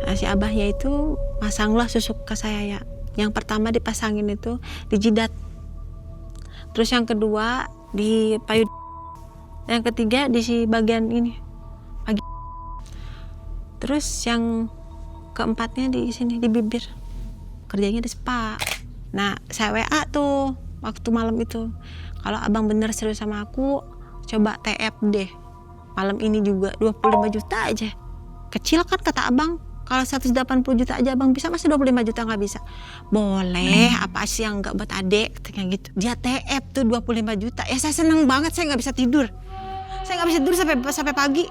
Nah, si abahnya itu pasanglah susuk ke saya ya. Yang pertama dipasangin itu di jidat. Terus yang kedua di payud. Yang ketiga di si bagian ini. Terus yang keempatnya di sini di bibir. Kerjanya di spa. Nah, saya WA tuh waktu malam itu. Kalau abang bener serius sama aku, coba TF deh. Malam ini juga 25 juta aja. Kecil kan kata abang. Kalau 180 juta aja abang bisa, masa 25 juta nggak bisa? Boleh, apa sih yang nggak buat adek? Katanya gitu. Dia TF tuh 25 juta. Ya saya seneng banget, saya nggak bisa tidur. Saya nggak bisa tidur sampai pagi.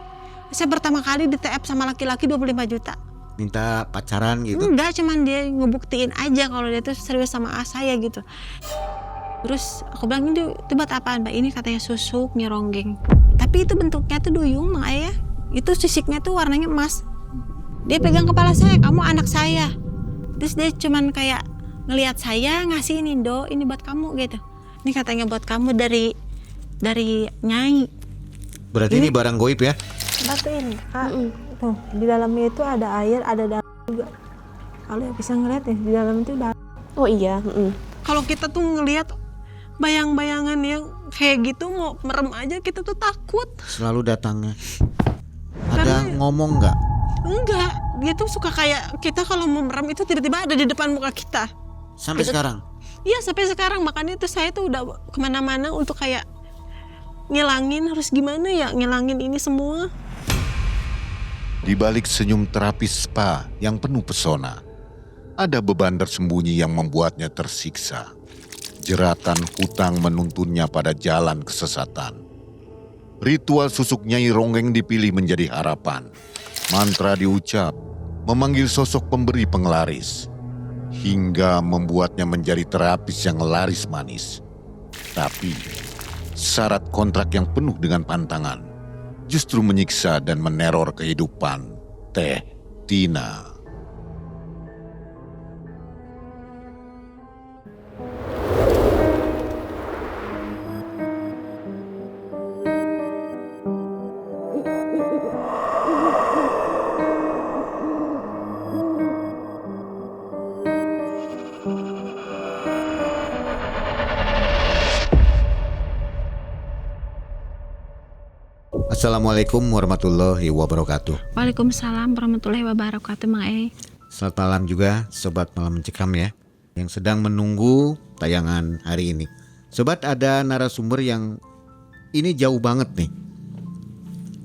Saya pertama kali di TF sama laki-laki 25 juta. Minta pacaran gitu? Enggak, cuman dia ngebuktiin aja kalau dia tuh serius sama saya gitu. Terus aku bilang, ini itu buat apaan Mbak? Ini katanya susuk nyeronggeng. Tapi itu bentuknya tuh duyung Mak Ayah. Itu sisiknya tuh warnanya emas. Dia pegang kepala saya, kamu anak saya. Terus dia cuman kayak ngelihat saya, ngasih ini do, ini buat kamu gitu. Ini katanya buat kamu dari Nyai. Berarti ini barang goib ya? Batu ini Kak. Tuh, di dalamnya itu ada air, ada darah juga. Kalau bisa ngeliat ya, di dalam itu darah. Oh iya. Kalau kita tuh ngelihat bayang-bayangan yang kayak gitu mau merem aja kita tuh takut. Selalu datangnya. Ada ngomong nggak? Enggak, dia tuh suka kayak kita kalau mau merem itu tiba-tiba ada di depan muka kita. Sampai sekarang? Iya sampai sekarang, makanya tuh saya tuh udah kemana-mana untuk kayak ngilangin, harus gimana ya ngilangin ini semua. Di balik senyum terapis spa yang penuh pesona, ada beban tersembunyi yang membuatnya tersiksa. Jeratan hutang menuntunnya pada jalan kesesatan. Ritual susuk Nyai Ronggeng dipilih menjadi harapan. Mantra diucap, memanggil sosok pemberi penglaris, hingga membuatnya menjadi terapis yang laris manis. Tapi, syarat kontrak yang penuh dengan pantangan justru menyiksa dan meneror kehidupan Teh Tina. Assalamualaikum warahmatullahi wabarakatuh. Waalaikumsalam warahmatullahi wabarakatuh Mang E. Selamat malam juga Sobat Malam Mencekam ya, yang sedang menunggu tayangan hari ini. Sobat, ada narasumber yang ini jauh banget nih.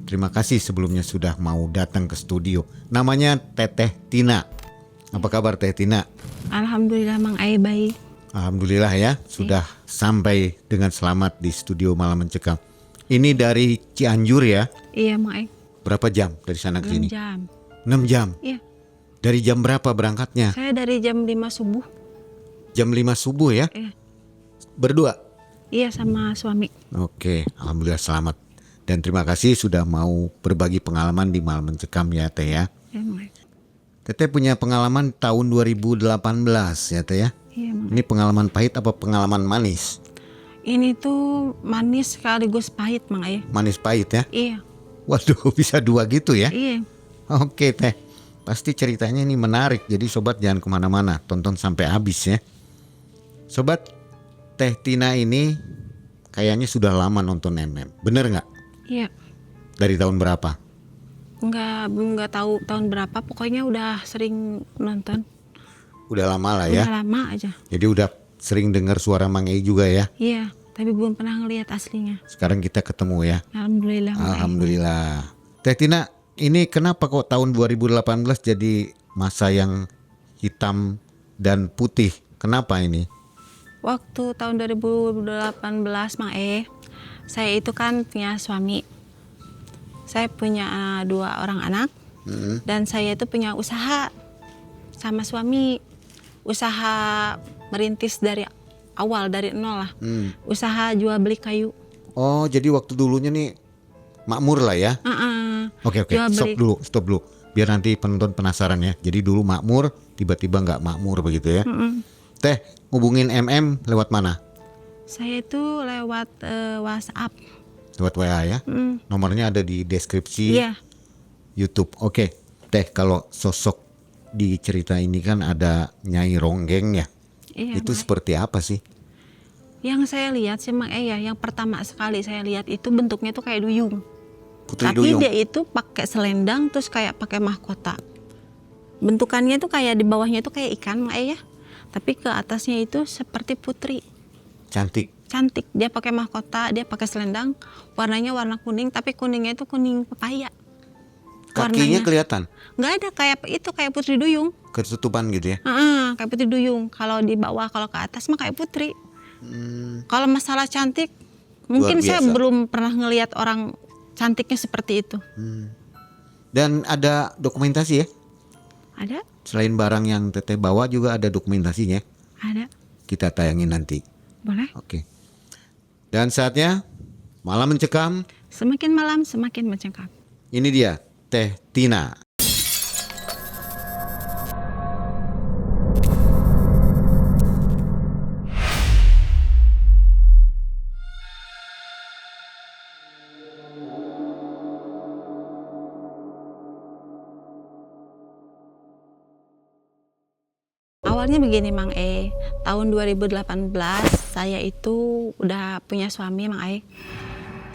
Terima kasih sebelumnya sudah mau datang ke studio. Namanya Teteh Tina. Apa kabar Teh Tina? Alhamdulillah Mang E baik. Alhamdulillah ya, sudah sampai dengan selamat di studio Malam Mencekam. Ini dari Cianjur ya? Iya Mang E. Berapa jam dari sana ke 6 sini? jam. 6 jam? Iya. Dari jam berapa berangkatnya? Saya dari jam 5 subuh. Jam 5 subuh ya? Iya. Berdua? Iya sama suami. Oke, Alhamdulillah selamat. Dan terima kasih sudah mau berbagi pengalaman di Malam Mencekam ya Teh ya. Iya Mang E. Teteh punya pengalaman tahun 2018 ya Teh ya? Iya Mang E. Ini pengalaman pahit apa pengalaman manis? Ini tuh manis sekaligus pahit Mang E. Manis pahit ya? Iya. Waduh, bisa dua gitu ya? Iya. Oke Teh, pasti ceritanya ini menarik. Jadi sobat jangan kemana-mana, tonton sampai habis ya. Sobat, Teh Tina ini kayaknya sudah lama nonton MM. Bener nggak? Iya. Dari tahun berapa? Enggak tahu tahun berapa, pokoknya udah sering nonton. Udah lama lah ya? Udah lama aja. Jadi udah sering dengar suara Mang E juga ya? Iya, tapi belum pernah ngelihat aslinya. Sekarang kita ketemu ya? Alhamdulillah. Mang E. Alhamdulillah. Teh Tina, ini kenapa kok tahun 2018 jadi masa yang hitam dan putih? Kenapa ini? Waktu tahun 2018 Mang E, saya itu kan punya suami. Saya punya 2 orang anak. Dan saya itu punya usaha sama suami. Usaha merintis dari awal, dari nol lah. Usaha jual beli kayu. Oh, jadi waktu dulunya nih makmur lah ya? Oke, Jual beli. stop dulu. Biar nanti penonton penasaran ya. Jadi dulu makmur, tiba-tiba nggak makmur begitu ya? Teh, ngubungin MM lewat mana? Saya itu lewat WhatsApp. Lewat WA ya? Nomornya ada di deskripsi Iya. YouTube. Oke, Teh, kalau sosok di cerita ini kan ada Nyai Ronggeng ya. Iya, Itu Mang. seperti apa sih? Yang saya lihat sih Mang ya, yang pertama sekali saya lihat itu bentuknya tuh kayak duyung. Putri Tapi Duyung. dia itu pakai selendang terus kayak pakai mahkota. Bentukannya tuh kayak di bawahnya itu kayak ikan Mang ya. Tapi ke atasnya itu seperti putri. Cantik. Cantik. Dia pakai mahkota, dia pakai selendang, warnanya warna kuning, tapi kuningnya itu kuning pepaya. Kakinya kelihatan nggak ada kayak itu, kayak putri duyung. ketutupan gitu ya. Kayak putri duyung. Kalau di bawah, kalau ke atas mah kayak putri. Kalau masalah cantik, mungkin saya biasa. belum pernah ngelihat orang cantiknya seperti itu. Dan ada dokumentasi ya. Ada? Selain barang yang Teteh bawa juga ada dokumentasinya. Ada. Kita tayangin nanti. Boleh? Oke. Dan saatnya malam mencekam. Semakin malam semakin mencekam. Ini dia Teh Tina. Awalnya begini Mang tahun 2018 saya itu udah punya suami Mang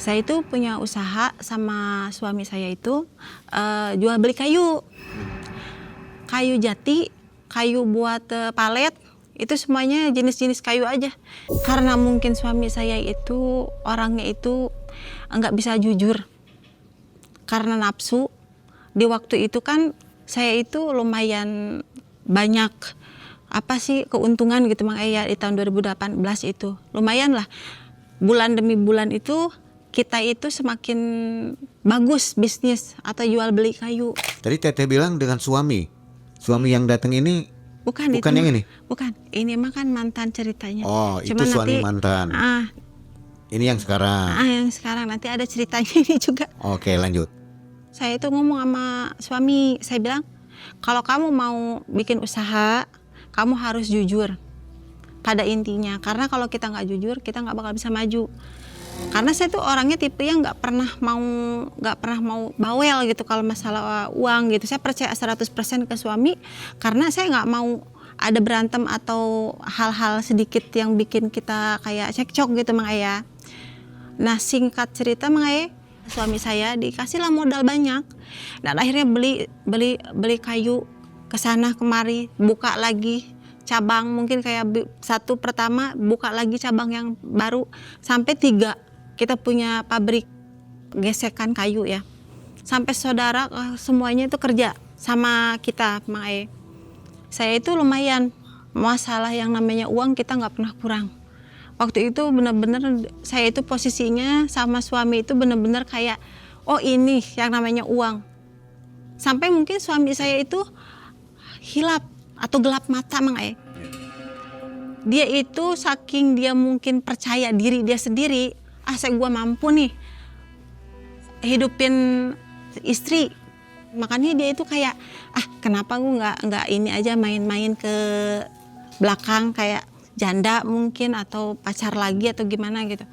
Saya itu punya usaha sama suami saya itu jual beli kayu. Kayu jati, kayu buat palet, itu semuanya jenis-jenis kayu aja. Karena mungkin suami saya itu orangnya itu nggak bisa jujur. Karena nafsu, di waktu itu kan saya itu lumayan banyak keuntungan gitu Mang di tahun 2018 itu. Lumayan lah. Bulan demi bulan itu kita itu semakin bagus bisnis atau jual beli kayu. Tadi Teteh bilang dengan suami. Suami yang datang ini Bukan bukan yang ini. Bukan. Ini mah kan mantan ceritanya. Oh, itu suami mantan. Ini yang sekarang. Yang sekarang nanti ada ceritanya ini juga. Oke, lanjut. Saya itu ngomong sama suami, saya bilang, kalau kamu mau bikin usaha, kamu harus jujur pada intinya. Karena kalau kita nggak jujur, kita nggak bakal bisa maju. Karena saya tuh orangnya tipe yang nggak pernah mau bawel gitu kalau masalah uang gitu. Saya percaya 100% ke suami karena saya nggak mau ada berantem atau hal-hal sedikit yang bikin kita kayak cekcok gitu Mang Ayah. Nah singkat cerita Mang Ayah, suami saya dikasihlah modal banyak dan akhirnya beli kayu kesana kemari, buka lagi cabang, mungkin kayak satu pertama buka lagi cabang yang baru sampai 3. Kita punya pabrik gesekan kayu ya, sampai saudara semuanya itu kerja sama kita Mang E. Saya itu lumayan, masalah yang namanya uang kita nggak pernah kurang. Waktu itu benar-benar saya itu posisinya sama suami itu benar-benar kayak oh ini yang namanya uang. Sampai mungkin suami saya itu hilap atau gelap mata Mang E. Dia itu saking dia mungkin percaya diri dia sendiri, gua mampu nih hidupin istri. Makanya dia itu kayak kenapa gua nggak ini aja main-main ke belakang kayak janda mungkin atau pacar lagi atau gimana gitu.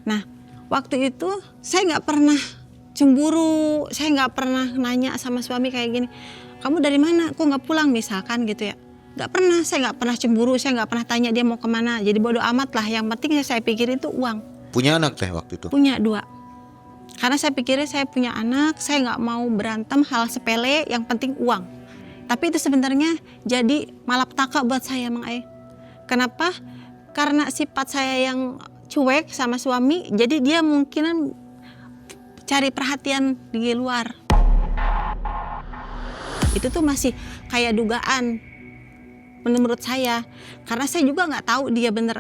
Nah waktu itu saya nggak pernah cemburu, saya nggak pernah nanya sama suami kayak gini, kamu dari mana, kok nggak pulang misalkan gitu ya. Nggak pernah, saya nggak pernah cemburu, saya nggak pernah tanya dia mau kemana. Jadi bodo amat lah, yang penting saya pikirin itu uang. Punya anak Teh waktu itu? Punya 2. Karena saya pikirnya saya punya anak, saya nggak mau berantem hal sepele, yang penting uang. Tapi itu sebenarnya jadi malapetaka buat saya Mang Ai. Kenapa? Karena sifat saya yang cuek sama suami, jadi dia mungkin cari perhatian di luar. Itu tuh masih kayak dugaan menurut saya, karena saya juga nggak tahu dia bener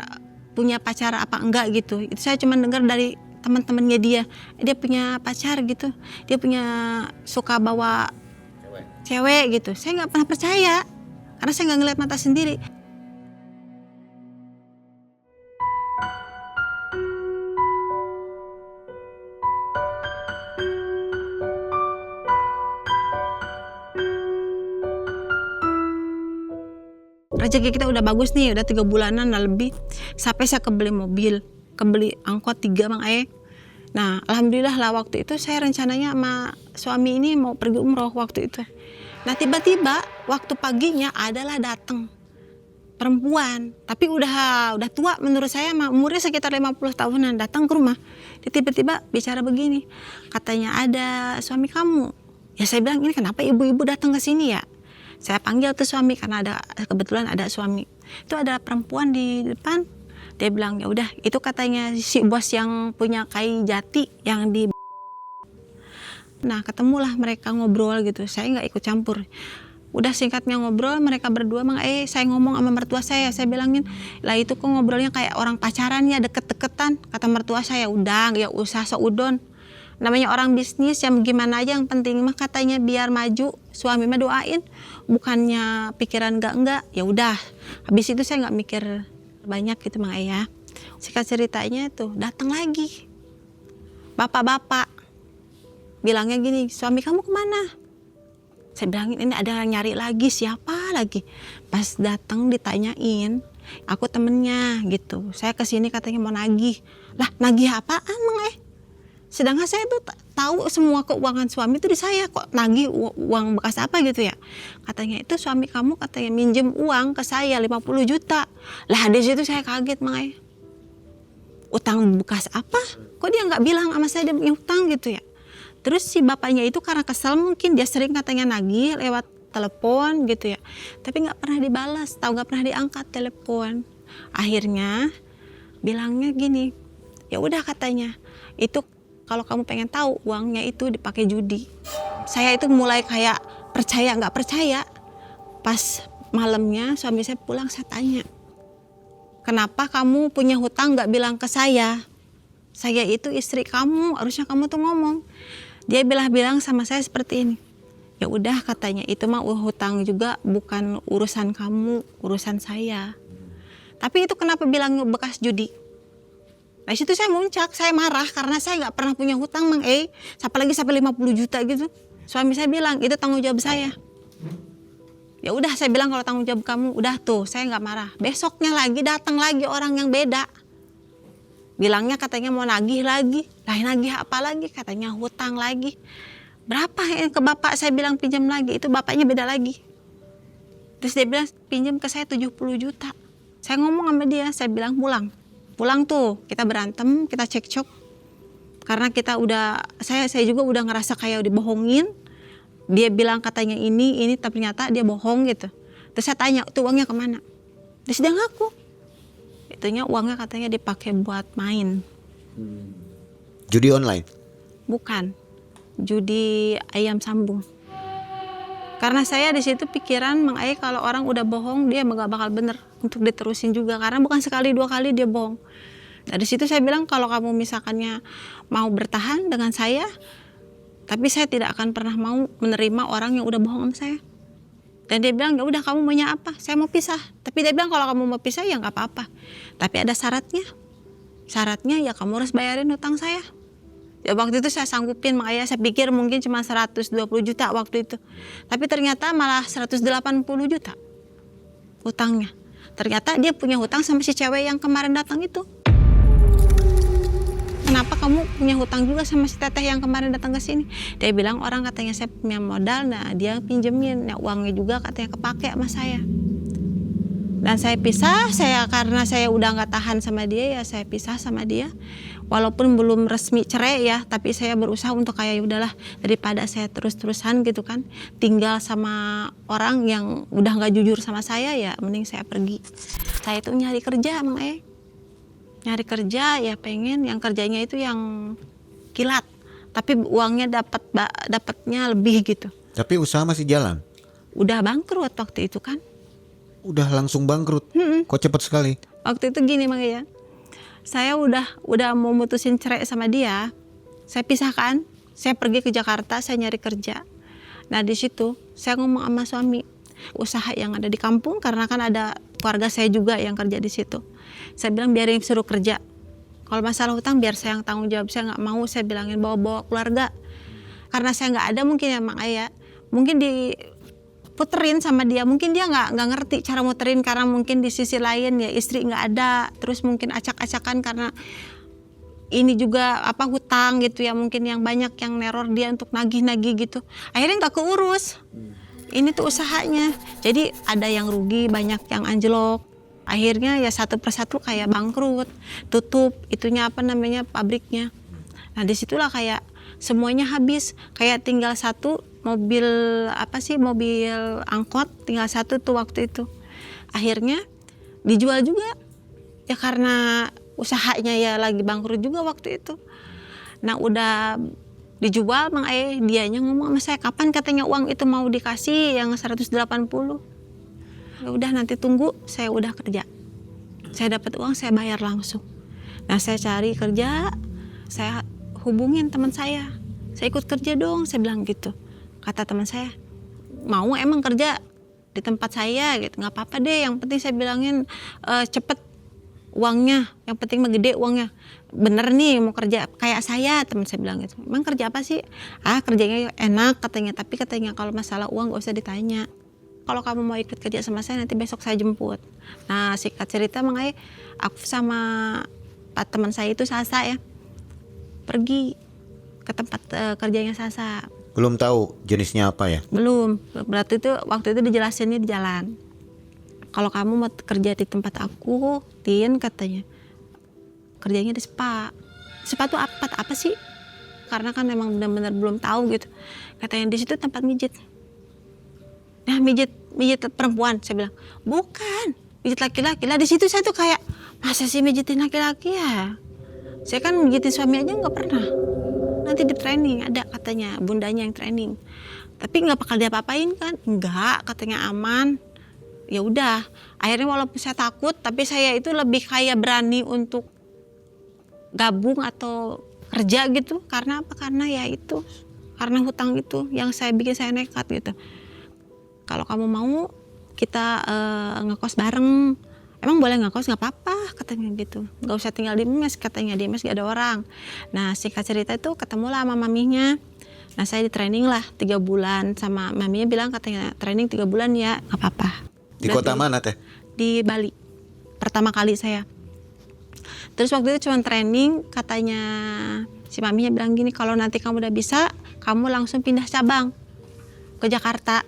punya pacar apa enggak gitu. Itu saya cuma dengar dari teman-temannya dia punya pacar gitu, dia punya suka bawa cewek gitu. Saya nggak pernah percaya karena saya nggak ngeliat mata sendiri. Rezeki kita udah bagus nih, udah 3 bulanan lebih. Sampai saya kebeli mobil, kebeli angkot 3 Mang Ae. Nah alhamdulillah lah waktu itu saya rencananya sama suami ini mau pergi umroh waktu itu. Nah tiba-tiba waktu paginya adalah datang perempuan, tapi udah tua menurut saya, umurnya sekitar 50 tahunan, datang ke rumah. Dia tiba-tiba bicara begini, katanya ada suami kamu. Ya saya bilang, ini kenapa ibu-ibu datang ke sini ya? Saya panggil tuh suami karena kebetulan ada suami. Itu ada perempuan di depan. Dia bilang, ya udah, itu katanya si bos yang punya kai jati yang di. Nah ketemulah mereka ngobrol gitu, saya nggak ikut campur. Udah singkatnya ngobrol, mereka berdua saya ngomong sama mertua saya bilangin, lah itu kok ngobrolnya kayak orang pacaran ya, deket-deketan. Kata mertua saya, udah ya usah seudon. Namanya orang bisnis yang gimana aja, yang penting mah katanya biar maju, suami mah doain, bukannya pikiran enggak. Ya udah, habis itu saya nggak mikir banyak gitu Mang Ayah. Singkat ceritanya tuh datang lagi bapak-bapak. Bilangnya gini, suami kamu kemana? Saya bilangin ini ada yang nyari lagi, siapa lagi? Pas datang ditanyain, aku temennya gitu. Saya kesini katanya mau nagih. Lah nagih apaan Mang? Sedangkan saya tuh tahu semua keuangan suami itu di saya, kok nagih uang bekas apa gitu ya. Katanya itu suami kamu katanya minjem uang ke saya 50 juta. Lah di situ saya kaget Mang. Utang bekas apa? Kok dia nggak bilang sama saya dia punya utang gitu ya. Terus si bapaknya itu karena kesal mungkin dia sering katanya nagih lewat telepon gitu ya. Tapi nggak pernah dibalas, tahu nggak pernah diangkat telepon. Akhirnya bilangnya gini, ya udah katanya itu kalau kamu pengen tahu uangnya itu dipakai judi. Saya itu mulai kayak percaya nggak percaya. Pas malamnya suami saya pulang saya tanya, kenapa kamu punya hutang nggak bilang ke saya? Saya itu istri kamu, harusnya kamu tuh ngomong. Dia bilang sama saya seperti ini, ya udah katanya itu mah hutang juga bukan urusan kamu, urusan saya. Tapi itu kenapa bilang bekas judi? Nah situ saya muncak, saya marah karena saya nggak pernah punya hutang Mang apalagi sampai 50 juta gitu. Suami saya bilang itu tanggung jawab saya. Ya udah saya bilang kalau tanggung jawab kamu udah tuh saya nggak marah. Besoknya lagi datang lagi orang yang beda. Bilangnya katanya mau nagih lagi. Lah nagih apa lagi? Katanya hutang lagi. Berapa yang ke bapak saya bilang pinjam lagi. Itu bapaknya beda lagi. Terus dia bilang pinjam ke saya 70 juta. Saya ngomong sama dia, saya bilang pulang. Pulang tuh, kita berantem, kita cekcok. Karena kita udah, saya juga udah ngerasa kayak dibohongin. Dia bilang katanya ini, tapi ternyata dia bohong gitu. Terus saya tanya, itu uangnya kemana? Terus dia ngaku. Itunya uangnya katanya dipakai buat main. Judi online? Bukan, judi ayam sambung. Karena saya di situ pikiran Mang Ayah kalau orang udah bohong dia nggak bakal bener untuk diterusin juga. Karena bukan sekali 2 kali dia bohong. Dari situ saya bilang kalau kamu misalkannya mau bertahan dengan saya, tapi saya tidak akan pernah mau menerima orang yang udah bohong sama saya. Dan dia bilang, ya udah kamu maunya apa? Saya mau pisah. Tapi dia bilang kalau kamu mau pisah ya nggak apa-apa. Tapi ada syaratnya. Syaratnya ya kamu harus bayarin hutang saya. Ya waktu itu saya sanggupin, makanya saya pikir mungkin cuma 120 juta waktu itu. Tapi ternyata malah 180 juta hutangnya. Ternyata dia punya hutang sama si cewek yang kemarin datang itu. Kenapa kamu punya hutang juga sama si teteh yang kemarin datang ke sini? Dia bilang orang katanya saya punya modal, nah dia pinjemin, nah uangnya juga katanya kepake sama saya. Dan saya pisah, karena saya udah nggak tahan sama dia ya saya pisah sama dia. Walaupun belum resmi cerai ya, tapi saya berusaha untuk kayak udahlah daripada saya terus-terusan gitu kan, tinggal sama orang yang udah nggak jujur sama saya ya, mending saya pergi. Saya itu nyari kerja Mang nyari kerja ya pengen yang kerjanya itu yang kilat tapi uangnya dapatnya lebih gitu. Tapi usaha masih jalan? Udah bangkrut waktu itu kan. Udah langsung bangkrut? Kok cepet sekali? Waktu itu gini Mang ya, saya udah mau mutusin cerai sama dia, saya pisahkan, saya pergi ke Jakarta, saya nyari kerja. Nah di situ saya ngomong sama suami usaha yang ada di kampung karena kan ada keluarga saya juga yang kerja di situ. Saya bilang biarin suruh kerja. Kalau masalah hutang biar saya yang tanggung jawab. Saya nggak mau saya bilangin bawa keluarga. Karena saya nggak ada mungkin ya Mang Ayah. Mungkin diputerin sama dia. Mungkin dia nggak ngerti cara muterin karena mungkin di sisi lain ya istri nggak ada. Terus mungkin acak-acakan karena ini juga hutang gitu ya. Mungkin yang banyak yang neror dia untuk nagih-nagih gitu. Akhirnya nggak keurus. ini tuh usahanya. Jadi ada yang rugi, banyak yang anjlok. Akhirnya ya satu persatu kayak bangkrut, tutup itunya apa namanya pabriknya. Nah disitulah kayak semuanya habis, kayak tinggal satu mobil mobil angkot, tinggal satu tuh waktu itu. Akhirnya dijual juga ya karena usahanya ya lagi bangkrut juga waktu itu. Nah udah dijual Mang Ayah, dianya ngomong sama saya, kapan katanya uang itu mau dikasih yang 180. Ya udah nanti tunggu, saya udah kerja. Saya dapat uang, saya bayar langsung. Nah saya cari kerja, saya hubungin teman saya ikut kerja dong, saya bilang gitu. Kata teman saya, mau emang kerja di tempat saya gitu, nggak apa-apa deh, yang penting saya bilangin cepet uangnya, yang penting mah gede uangnya. Bener nih mau kerja kayak saya, teman saya bilang gitu. Emang kerja apa sih? Kerjanya enak katanya, tapi katanya kalau masalah uang gak usah ditanya. Kalau kamu mau ikut kerja sama saya nanti besok saya jemput. Nah singkat cerita Mang Ayah, aku sama teman saya itu Sasa ya, pergi ke tempat kerjanya Sasa. Belum tahu jenisnya apa ya? Belum, berarti itu waktu itu dijelasinnya di jalan. Kalau kamu mau kerja di tempat aku, Tin katanya, kerjanya di spa. Spa tuh apa sih? Karena kan memang benar-benar belum tahu gitu. Katanya di situ tempat mijit. Nah mijit perempuan, saya bilang bukan, mijit laki-laki lah. Di situ saya tuh kayak masa sih mijitin laki-laki ya? Saya kan mijitin suami aja nggak pernah. Nanti di training ada katanya bundanya yang training, tapi nggak bakal diapa-apain kan? Enggak, katanya aman. Ya udah, akhirnya walaupun saya takut, tapi saya itu lebih kayak berani untuk gabung atau kerja gitu. Karena apa? Karena ya itu, karena hutang itu yang saya bikin saya nekat gitu. Kalau kamu mau kita ngekos bareng, emang boleh ngekos, nggak apa-apa katanya gitu. Nggak usah tinggal di mes, katanya di mes gak ada orang. Nah singkat cerita itu ketemulah sama maminya. Nah saya di training lah 3 bulan, sama maminya bilang katanya training 3 bulan ya nggak apa-apa. Di kota mana teh? Di Bali, pertama kali saya. Terus waktu itu cuma training, katanya si maminya bilang gini, kalau nanti kamu udah bisa, kamu langsung pindah cabang ke Jakarta.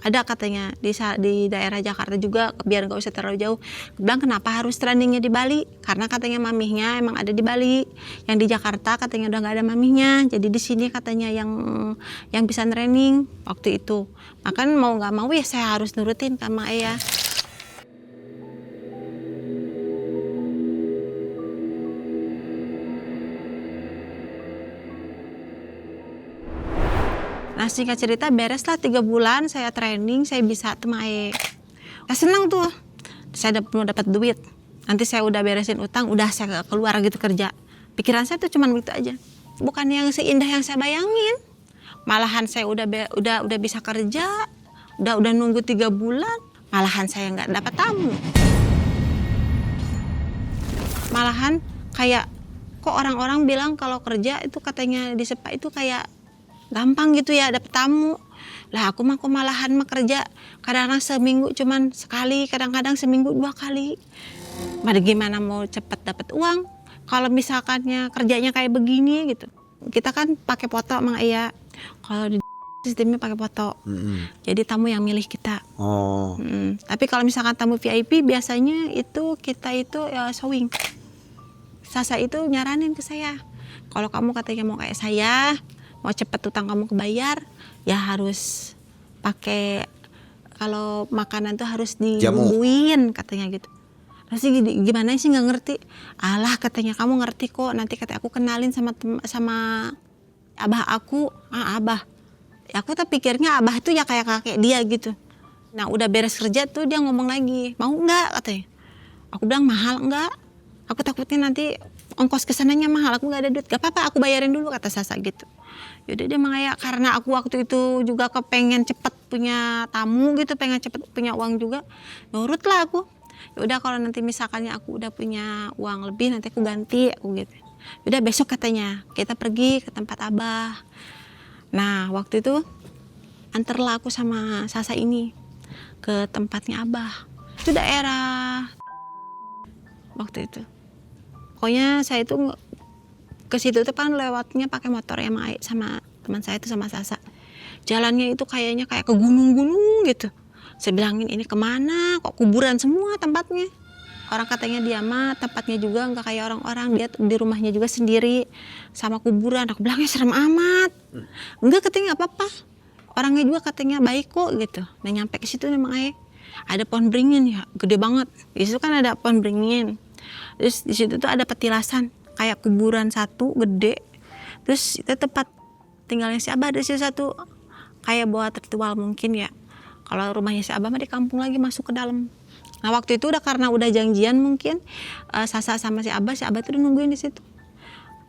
Ada katanya di daerah Jakarta juga, biar gak usah terlalu jauh. Bilang kenapa harus trainingnya di Bali? Karena katanya mamihnya emang ada di Bali. Yang di Jakarta katanya udah gak ada mamihnya. Jadi di sini katanya yang bisa training waktu itu. Makan mau gak mau ya saya harus nurutin sama Ayah. Nah singkat cerita bereslah 3 bulan saya training, saya bisa temae. Saya senang tuh, saya mau dapat duit. Nanti saya udah beresin utang, udah saya keluar gitu kerja. Pikiran saya tuh cuma begitu aja. Bukan yang seindah yang saya bayangin. Malahan saya udah bisa kerja, udah nunggu 3 bulan, malahan saya nggak dapat tamu. Malahan kayak kok orang-orang bilang kalau kerja itu katanya di spa itu kayak gampang gitu ya dapet tamu. Lah aku malahan kerja kadang-kadang seminggu cuman sekali, kadang-kadang seminggu 2 kali. Gimana mau cepat dapat uang kalau misalkannya kerjanya kayak begini gitu. Kita kan pakai foto Mang Ayah. Kalau di sistemnya pakai foto. Jadi tamu yang milih kita. Oh. Tapi kalau misalkan tamu VIP biasanya itu kita itu ya showing. Sasa itu nyaranin ke saya, kalau kamu katanya mau kayak saya, mau cepet utang kamu kebayar, ya harus pakai, kalau makanan tuh harus dibumbuin katanya gitu. Terus gimana sih nggak ngerti? Alah katanya kamu ngerti kok, nanti katanya aku kenalin sama abah aku. Abah. Aku tuh pikirnya abah tuh ya kayak kakek dia gitu. Nah udah beres kerja tuh dia ngomong lagi, mau nggak katanya. Aku bilang mahal enggak. Aku takutnya nanti ongkos kesananya mahal, aku nggak ada duit. Gak apa-apa, aku bayarin dulu kata Sasa gitu. Yaudah dia Mang karena aku waktu itu juga kepengen cepet punya tamu gitu, pengen cepet punya uang juga, nurut lah aku. Yaudah kalau nanti misalkannya aku udah punya uang lebih nanti aku ganti, aku gitu. Yaudah besok katanya kita pergi ke tempat abah. Nah waktu itu anterlah aku sama Sasa ini ke tempatnya abah. Itu daerah waktu itu. Pokoknya saya itu ke situ tuh kan lewatnya pakai motor ya sama teman saya itu sama Sasa. Jalannya itu kayaknya kayak ke gunung-gunung gitu. Saya bilangin ini kemana, kok kuburan semua tempatnya. Orang katanya dia mah tempatnya juga nggak kayak orang-orang, dia di rumahnya juga sendiri sama kuburan. Aku bilangnya serem amat. Enggak, katanya nggak apa-apa. Orangnya juga katanya baik kok gitu. Nah nyampe ke situ memang ada pohon beringin ya, gede banget. Di situ kan ada pohon beringin. Terus di situ tuh ada petilasan kayak kuburan satu gede. Terus itu tempat tinggalnya si Abah, ada situ satu kayak buat ritual mungkin ya. Kalau rumahnya si Abah mah di kampung lagi masuk ke dalam. Nah waktu itu karena udah janjian mungkin Sasa sama si Abah tuh udah nungguin di situ.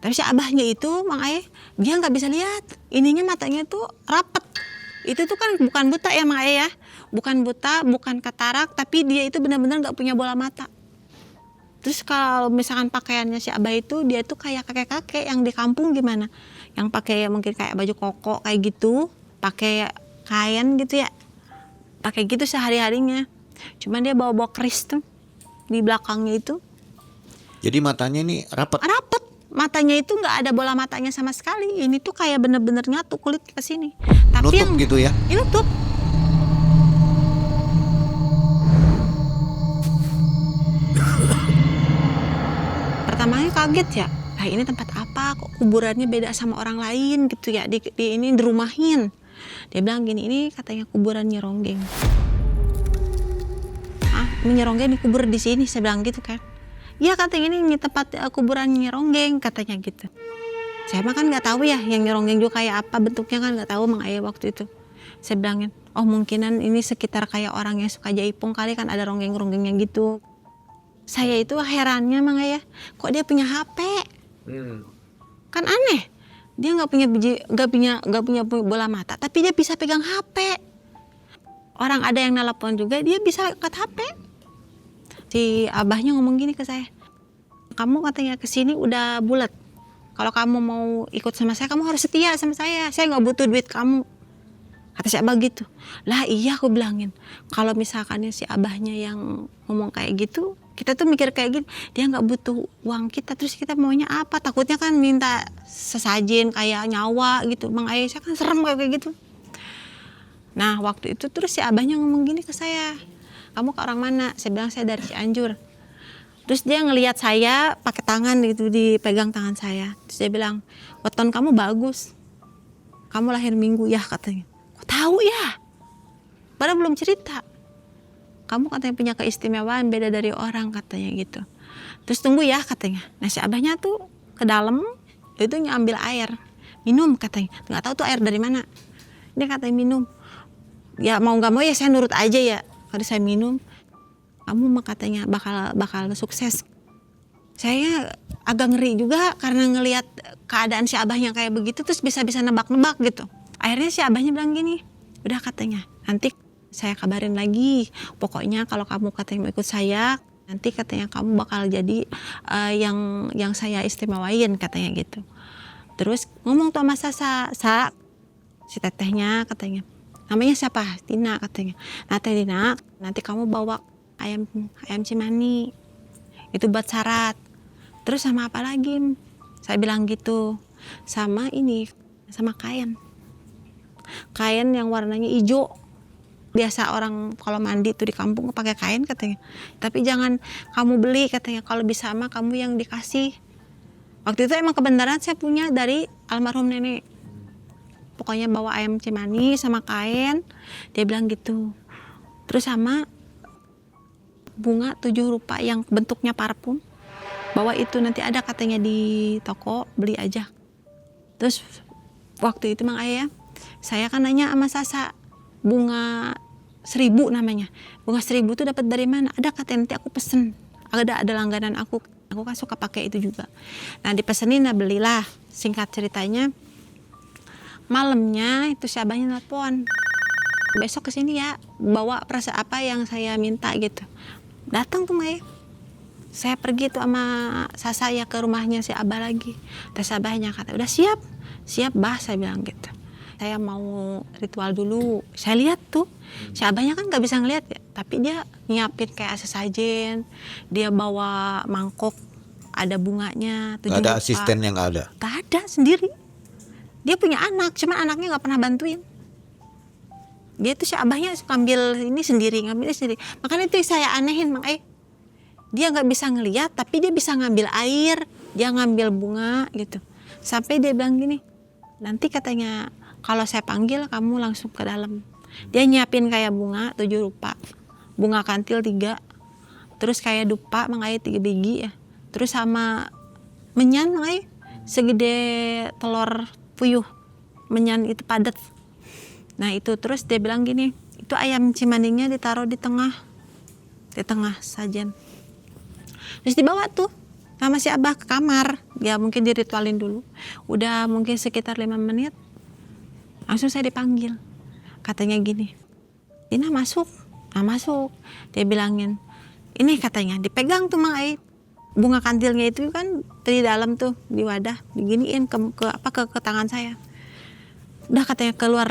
Tapi si Abahnya itu Mang Ayah dia nggak bisa lihat, ininya matanya tuh rapet. Itu tuh kan bukan buta ya Mang Ayah ya, bukan buta, bukan katarak, tapi dia itu benar-benar nggak punya bola mata. Terus kalau misalkan pakaiannya si Abah itu dia tuh kayak kakek-kakek yang di kampung gimana, yang pakai mungkin kayak baju koko kayak gitu, pakai kain gitu ya, pakai gitu sehari-harinya. Cuman dia bawa keris tuh di belakangnya itu. Jadi matanya ini rapat. Rapet, matanya itu nggak ada bola matanya sama sekali. Ini tuh kayak bener-bener nyatu kulit ke sini. Tapi Nutup yang gitu ya. ini nutup. Pertamanya kaget ya. Nah ini tempat apa? Kok kuburannya beda sama orang lain gitu ya? Ini dirumahin. Dia bilang gini, ini katanya kuburan Nyi Ronggeng. Nyi Ronggeng dikubur di sini, saya bilang gitu kan. Iya katanya ini tempat kuburan Nyi Ronggeng katanya gitu. Saya mah kan nggak tahu ya yang Nyi Ronggeng juga kayak apa bentuknya kan nggak tahu Mang Ayah waktu itu. Saya bilangin, oh mungkinan ini sekitar kayak orang yang suka jaipong kali kan ada ronggeng-ronggengnya gitu. Saya itu herannya Mang Ayah, kok dia punya HP? Kan aneh. Dia nggak punya bola mata, tapi dia bisa pegang HP. Orang ada yang nelpon juga dia bisa angkat HP. Si Abahnya ngomong gini ke saya, kamu katanya kesini udah bulat. Kalau kamu mau ikut sama saya, kamu harus setia sama saya. Saya nggak butuh duit kamu. Kata si Abah gitu. Lah iya aku bilangin. Kalau misalkan si Abahnya yang ngomong kayak gitu, kita tuh mikir kayak gini. Dia nggak butuh uang kita, terus kita maunya apa? Takutnya kan minta sesajen kayak nyawa gitu. Mang Ayah saya kan serem kayak gitu. Nah waktu itu terus si Abahnya ngomong gini ke saya. Kamu ke orang mana? Saya bilang saya dari Cianjur. Terus dia ngelihat saya pakai tangan gitu, dipegang tangan saya. Terus dia bilang, weton kamu bagus. Kamu lahir Minggu ya katanya. Kok tahu ya? Padahal belum cerita. Kamu katanya punya keistimewaan beda dari orang katanya gitu. Terus tunggu ya katanya. Nah si Abahnya tuh ke dalam itu ngambil air. Minum katanya. Nggak tahu tuh air dari mana. Dia katanya minum. Ya mau nggak mau ya saya nurut aja ya. Kalau saya minum, kamu mah katanya bakal sukses. Saya agak ngeri juga karena ngelihat keadaan si Abahnya kayak begitu, terus bisa-bisa nebak-nebak gitu. Akhirnya si Abahnya bilang gini, udah katanya, nanti saya kabarin lagi. Pokoknya kalau kamu katanya mau ikut saya, nanti katanya kamu bakal jadi yang saya istimewain katanya gitu. Terus ngomong tuh sama Sasa, si tetehnya katanya. Namanya siapa? Tina katanya. Nah Tina, nanti kamu bawa ayam cimani. Itu buat syarat. Terus sama apa lagi? Saya bilang gitu. Sama ini, sama kain. Kain yang warnanya hijau. Biasa orang kalau mandi tuh di kampung pakai kain katanya. Tapi jangan kamu beli katanya. Kalau bisa mah kamu yang dikasih. Waktu itu emang kebenaran saya punya dari almarhum nenek. Pokoknya bawa ayam cimani sama kain, dia bilang gitu. Terus sama bunga 7 rupa yang bentuknya parfum. Bawa itu nanti ada katanya di toko, beli aja. Terus waktu itu Mang Ayah, saya kan nanya sama Sasa, bunga 1000 namanya. Bunga 1000 tuh dapat dari mana? Ada katanya nanti aku pesen. Ada langganan aku kan suka pakai itu juga. Nah dipesenin, nah belilah. Singkat ceritanya, malamnya itu si Abahnya nelpon, besok kesini ya bawa perasa apa yang saya minta gitu. Datang tuh Maya, saya pergi tuh sama Sasa ya ke rumahnya si Abah lagi. Terus Abahnya kata udah siap Bah, saya bilang gitu. Saya mau ritual dulu. Saya lihat tuh si Abahnya kan nggak bisa ngeliat ya, tapi dia nyiapin kayak sesajen, dia bawa mangkok ada bunganya 7 Gak ada rupa. asisten yang ada? Gak ada, sendiri. Dia punya anak, cuman anaknya nggak pernah bantuin. Dia tuh si abahnya suka ngambil ini sendiri. Makanya itu saya anehin, Mang Ai. Dia nggak bisa ngeliat, tapi dia bisa ngambil air, dia ngambil bunga gitu. Sampai dia bilang gini, nanti katanya kalau saya panggil kamu langsung ke dalam. Dia nyiapin kayak bunga 7 rupa, bunga kantil 3, terus kayak dupa Mang Ai 3 biji ya. Terus sama menyan Mang Ai, segede telur puyuh, menyan itu padat. Nah itu terus dia bilang gini, itu ayam cimandingnya ditaruh di tengah sajen. Terus dibawa tuh sama si abah ke kamar, ya mungkin diritualin dulu. Udah mungkin sekitar 5 menit, langsung saya dipanggil. Katanya gini, Tina masuk. Nah masuk, dia bilangin, ini katanya dipegang tuh Mang Ai. Bunga kantilnya itu kan di dalam tuh di wadah, diginiin ke tangan saya. Udah katanya keluar.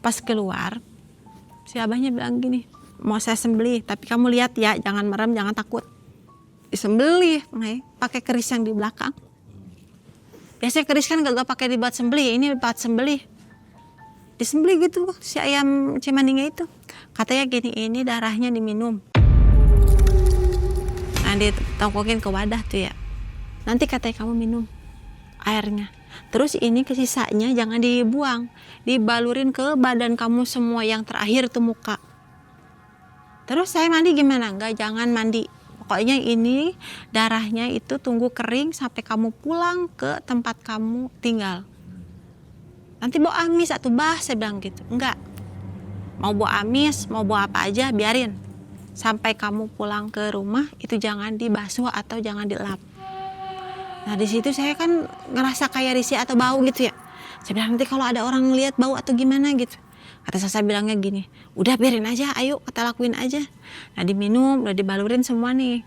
Pas keluar, si abahnya bilang gini, mau saya sembelih, tapi kamu lihat ya, jangan merem, jangan takut. Disembelih, pakai keris yang di belakang. Biasanya keris kan gak pakai dibuat sembelih, ini buat sembelih. Disembelih gitu si ayam cimandingnya itu. Katanya gini, ini darahnya diminum. Nah ditongkokin ke wadah tuh ya. Nanti katanya kamu minum airnya. Terus ini kesisanya jangan dibuang, dibalurin ke badan kamu semua, yang terakhir tuh muka. Terus saya mandi gimana? Enggak, jangan mandi. Pokoknya ini darahnya itu tunggu kering sampai kamu pulang ke tempat kamu tinggal. Nanti bau amis atau saya bilang gitu. Enggak. Mau bau amis, mau bau apa aja biarin. Sampai kamu pulang ke rumah itu jangan dibasuh atau jangan dilap. Nah di situ saya kan ngerasa kayak risih atau bau gitu ya. Saya bilang nanti kalau ada orang ngeliat bau atau gimana gitu. Kata saya bilangnya gini, udah biarin aja, ayo kita lakuin aja. Nah diminum, udah dibalurin semua nih.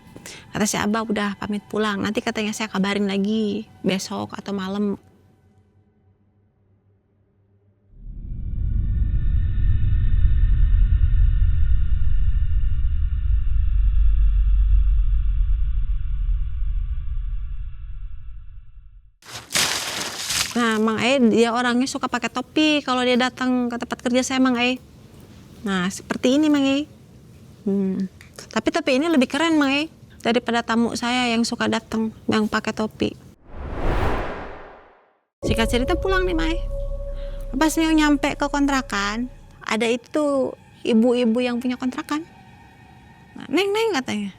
Kata si abah udah pamit pulang, nanti katanya saya kabarin lagi besok atau malam. Nah Mang Ai dia orangnya suka pakai topi kalau dia datang ke tempat kerja saya Mang Ai. Nah seperti ini Mang Ai. Tapi topi ini lebih keren Mang Ai daripada tamu saya yang suka datang yang pakai topi. Singkat cerita pulang nih Mang Ai. Pas nih nyampe ke kontrakan, ada itu ibu-ibu yang punya kontrakan. Nah, Neng katanya.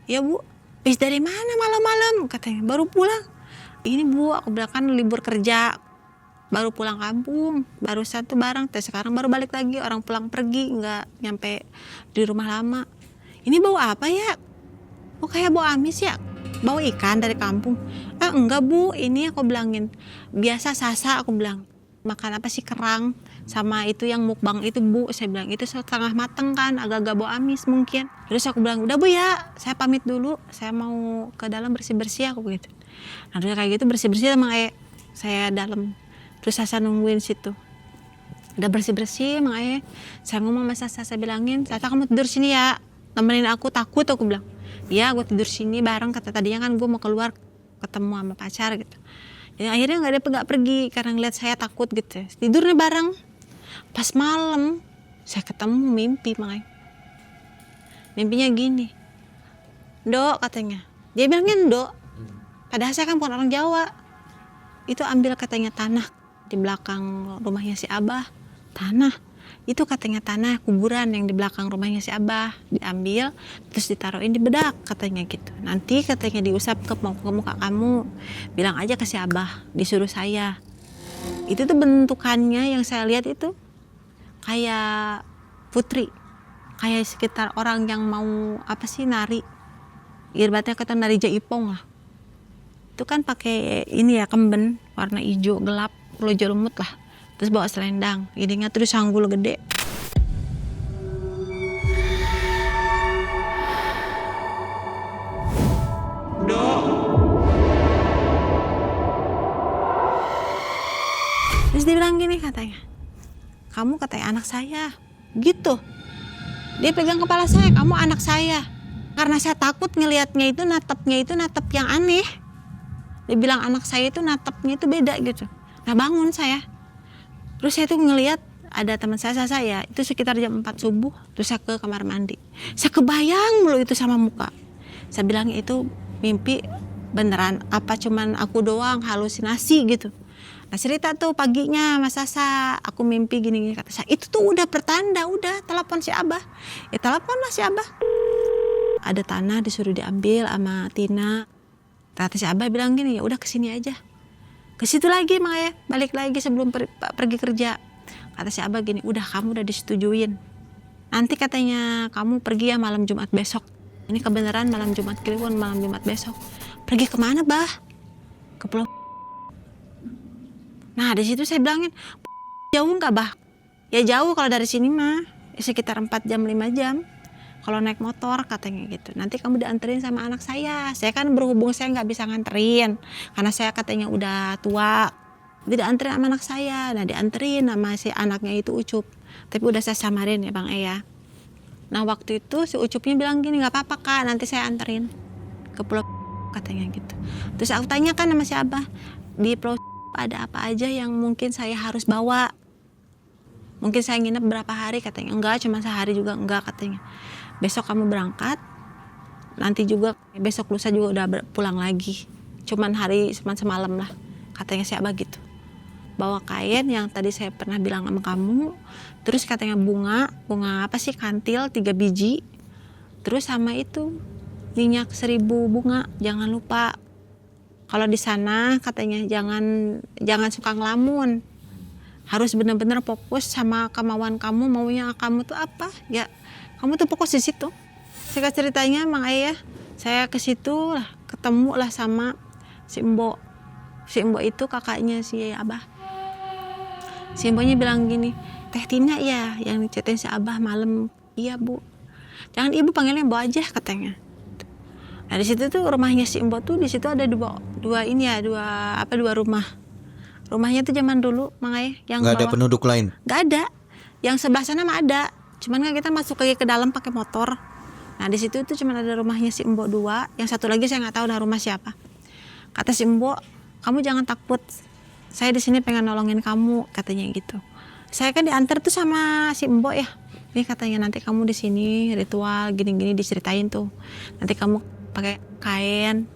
Ya Bu, bis dari mana malam-malam katanya, baru pulang. Ini Bu, aku bilang kan libur kerja, baru pulang kampung, baru satu barang, terus sekarang baru balik lagi, orang pulang pergi, nggak nyampe di rumah lama. Ini bau apa ya? Oh kayak bau amis ya? Bau ikan dari kampung? Enggak Bu, ini aku bilangin, biasa sasa aku bilang. Makan apa sih kerang sama itu yang mukbang itu Bu, saya bilang itu setengah mateng kan, agak-agak bau amis mungkin. Terus aku bilang udah Bu ya, saya pamit dulu, saya mau ke dalam bersih-bersih aku gitu. Nah udah kayak gitu bersih-bersih sama kayak saya dalam, terus saya nungguin situ. Udah bersih-bersih Mang Ai, saya ngomong sama Sasa, saya bilangin, Sasa kamu tidur sini ya, temenin aku, takut aku bilang. Iya gue tidur sini bareng, kata tadinya kan gue mau keluar ketemu sama pacar gitu. Dan akhirnya nggak pergi karena ngeliat saya takut gitu. Tidur nih bareng. Pas malam saya ketemu mimpi Mang Ai. Mimpinya gini, Dok katanya. Dia bilangnya Dok. Padahal saya kan bukan orang Jawa. Itu ambil katanya tanah di belakang rumahnya si Abah. Tanah. Itu katanya tanah kuburan yang di belakang rumahnya si Abah. Diambil terus ditaruhin di bedak katanya gitu. Nanti katanya diusap ke muka kamu. Bilang aja ke si Abah, disuruh saya. Itu tuh bentukannya yang saya lihat itu kayak putri. Kayak sekitar orang yang mau apa sih nari. Ibaratnya kata nari jaipong lah. Itu kan pakai ini ya kemben warna hijau gelap, lojo lumut lah. Terus bawa selendang, ininya terus sanggul gede. Terus dia bilang gini katanya, kamu katanya anak saya, gitu. Dia pegang kepala saya, kamu anak saya. Karena saya takut ngelihatnya itu natap yang aneh. Dia bilang anak saya itu natapnya itu beda gitu. Nah bangun saya. Terus saya tuh ngelihat ada teman saya itu sekitar jam 4 subuh, terus saya ke kamar mandi. Saya kebayang mulu itu sama muka. Saya bilang itu mimpi beneran apa cuman aku doang halusinasi gitu. Nah cerita tuh paginya Mas Sasa, aku mimpi gini-gini, kata saya. Itu tuh udah pertanda, udah telepon si Abah. Ya teleponlah si Abah. Ada tanah disuruh diambil sama Tina. Kata si Abah bilang gini, ya udah kesini aja. Ke situ lagi makanya balik lagi sebelum pergi kerja. Kata si Abah gini, udah kamu udah disetujuin. Nanti katanya kamu pergi ya malam Jumat besok. Ini kebenaran malam Jumat Kliwon, malam Jumat besok. Pergi kemana bah? Ke Pulau. Nah di situ saya bilangin, jauh nggak bah? Ya jauh kalau dari sini mah, ya sekitar 4 jam 5 jam. Kalau naik motor katanya gitu. Nanti kamu dianterin sama anak saya. Saya kan berhubung saya nggak bisa nganterin karena saya katanya udah tua. Jadi dianterin sama anak saya. Nah dianterin sama si anaknya itu Ucup. Tapi udah saya samarin ya Bang Eya. Nah waktu itu si Ucupnya bilang gini, nggak apa-apa Kak, nanti saya anterin ke Pulau katanya gitu. Terus aku tanya kan sama si Abah, di Pulau ada apa aja yang mungkin saya harus bawa? Mungkin saya nginep berapa hari katanya. Enggak, cuma sehari juga enggak katanya. Besok kamu berangkat, nanti juga besok lusa juga udah pulang lagi. Cuman semalam lah, katanya si Abah gitu. Bawa kain yang tadi saya pernah bilang sama kamu, terus katanya bunga apa sih, kantil 3 biji, terus sama itu minyak 1000 bunga, jangan lupa. Kalau di sana katanya jangan suka ngelamun, harus benar-benar fokus sama kemauan kamu, maunya kamu tuh apa ya. Kamu tuh fokus di situ. Singkat ceritanya Mang Ayah, saya ke situ lah, ketemu lah sama si Mbok. Si Mbok itu kakaknya si Abah. Si Mboknya bilang gini, Teh Tina ya yang dicetain si Abah malam. Iya Bu. Jangan Ibu panggilnya Mbok aja katanya. Nah di situ tuh rumahnya si Mbok tuh di situ ada dua rumah. Rumahnya tuh zaman dulu Mang Ayah yang Nggak ada bawah. penduduk lain? Nggak ada. Yang sebelah sana mah ada. Cuman kan kita masuk lagi ke dalam pakai motor. Nah di situ tuh cuman ada rumahnya si Mbok 2, yang satu lagi saya nggak tahu dah rumah siapa. Kata si Mbok, kamu jangan takut, saya di sini pengen nolongin kamu katanya gitu. Saya kan diantar tuh sama si Mbok ya. Ini katanya nanti kamu di sini ritual gini-gini diceritain tuh. Nanti kamu pakai kain,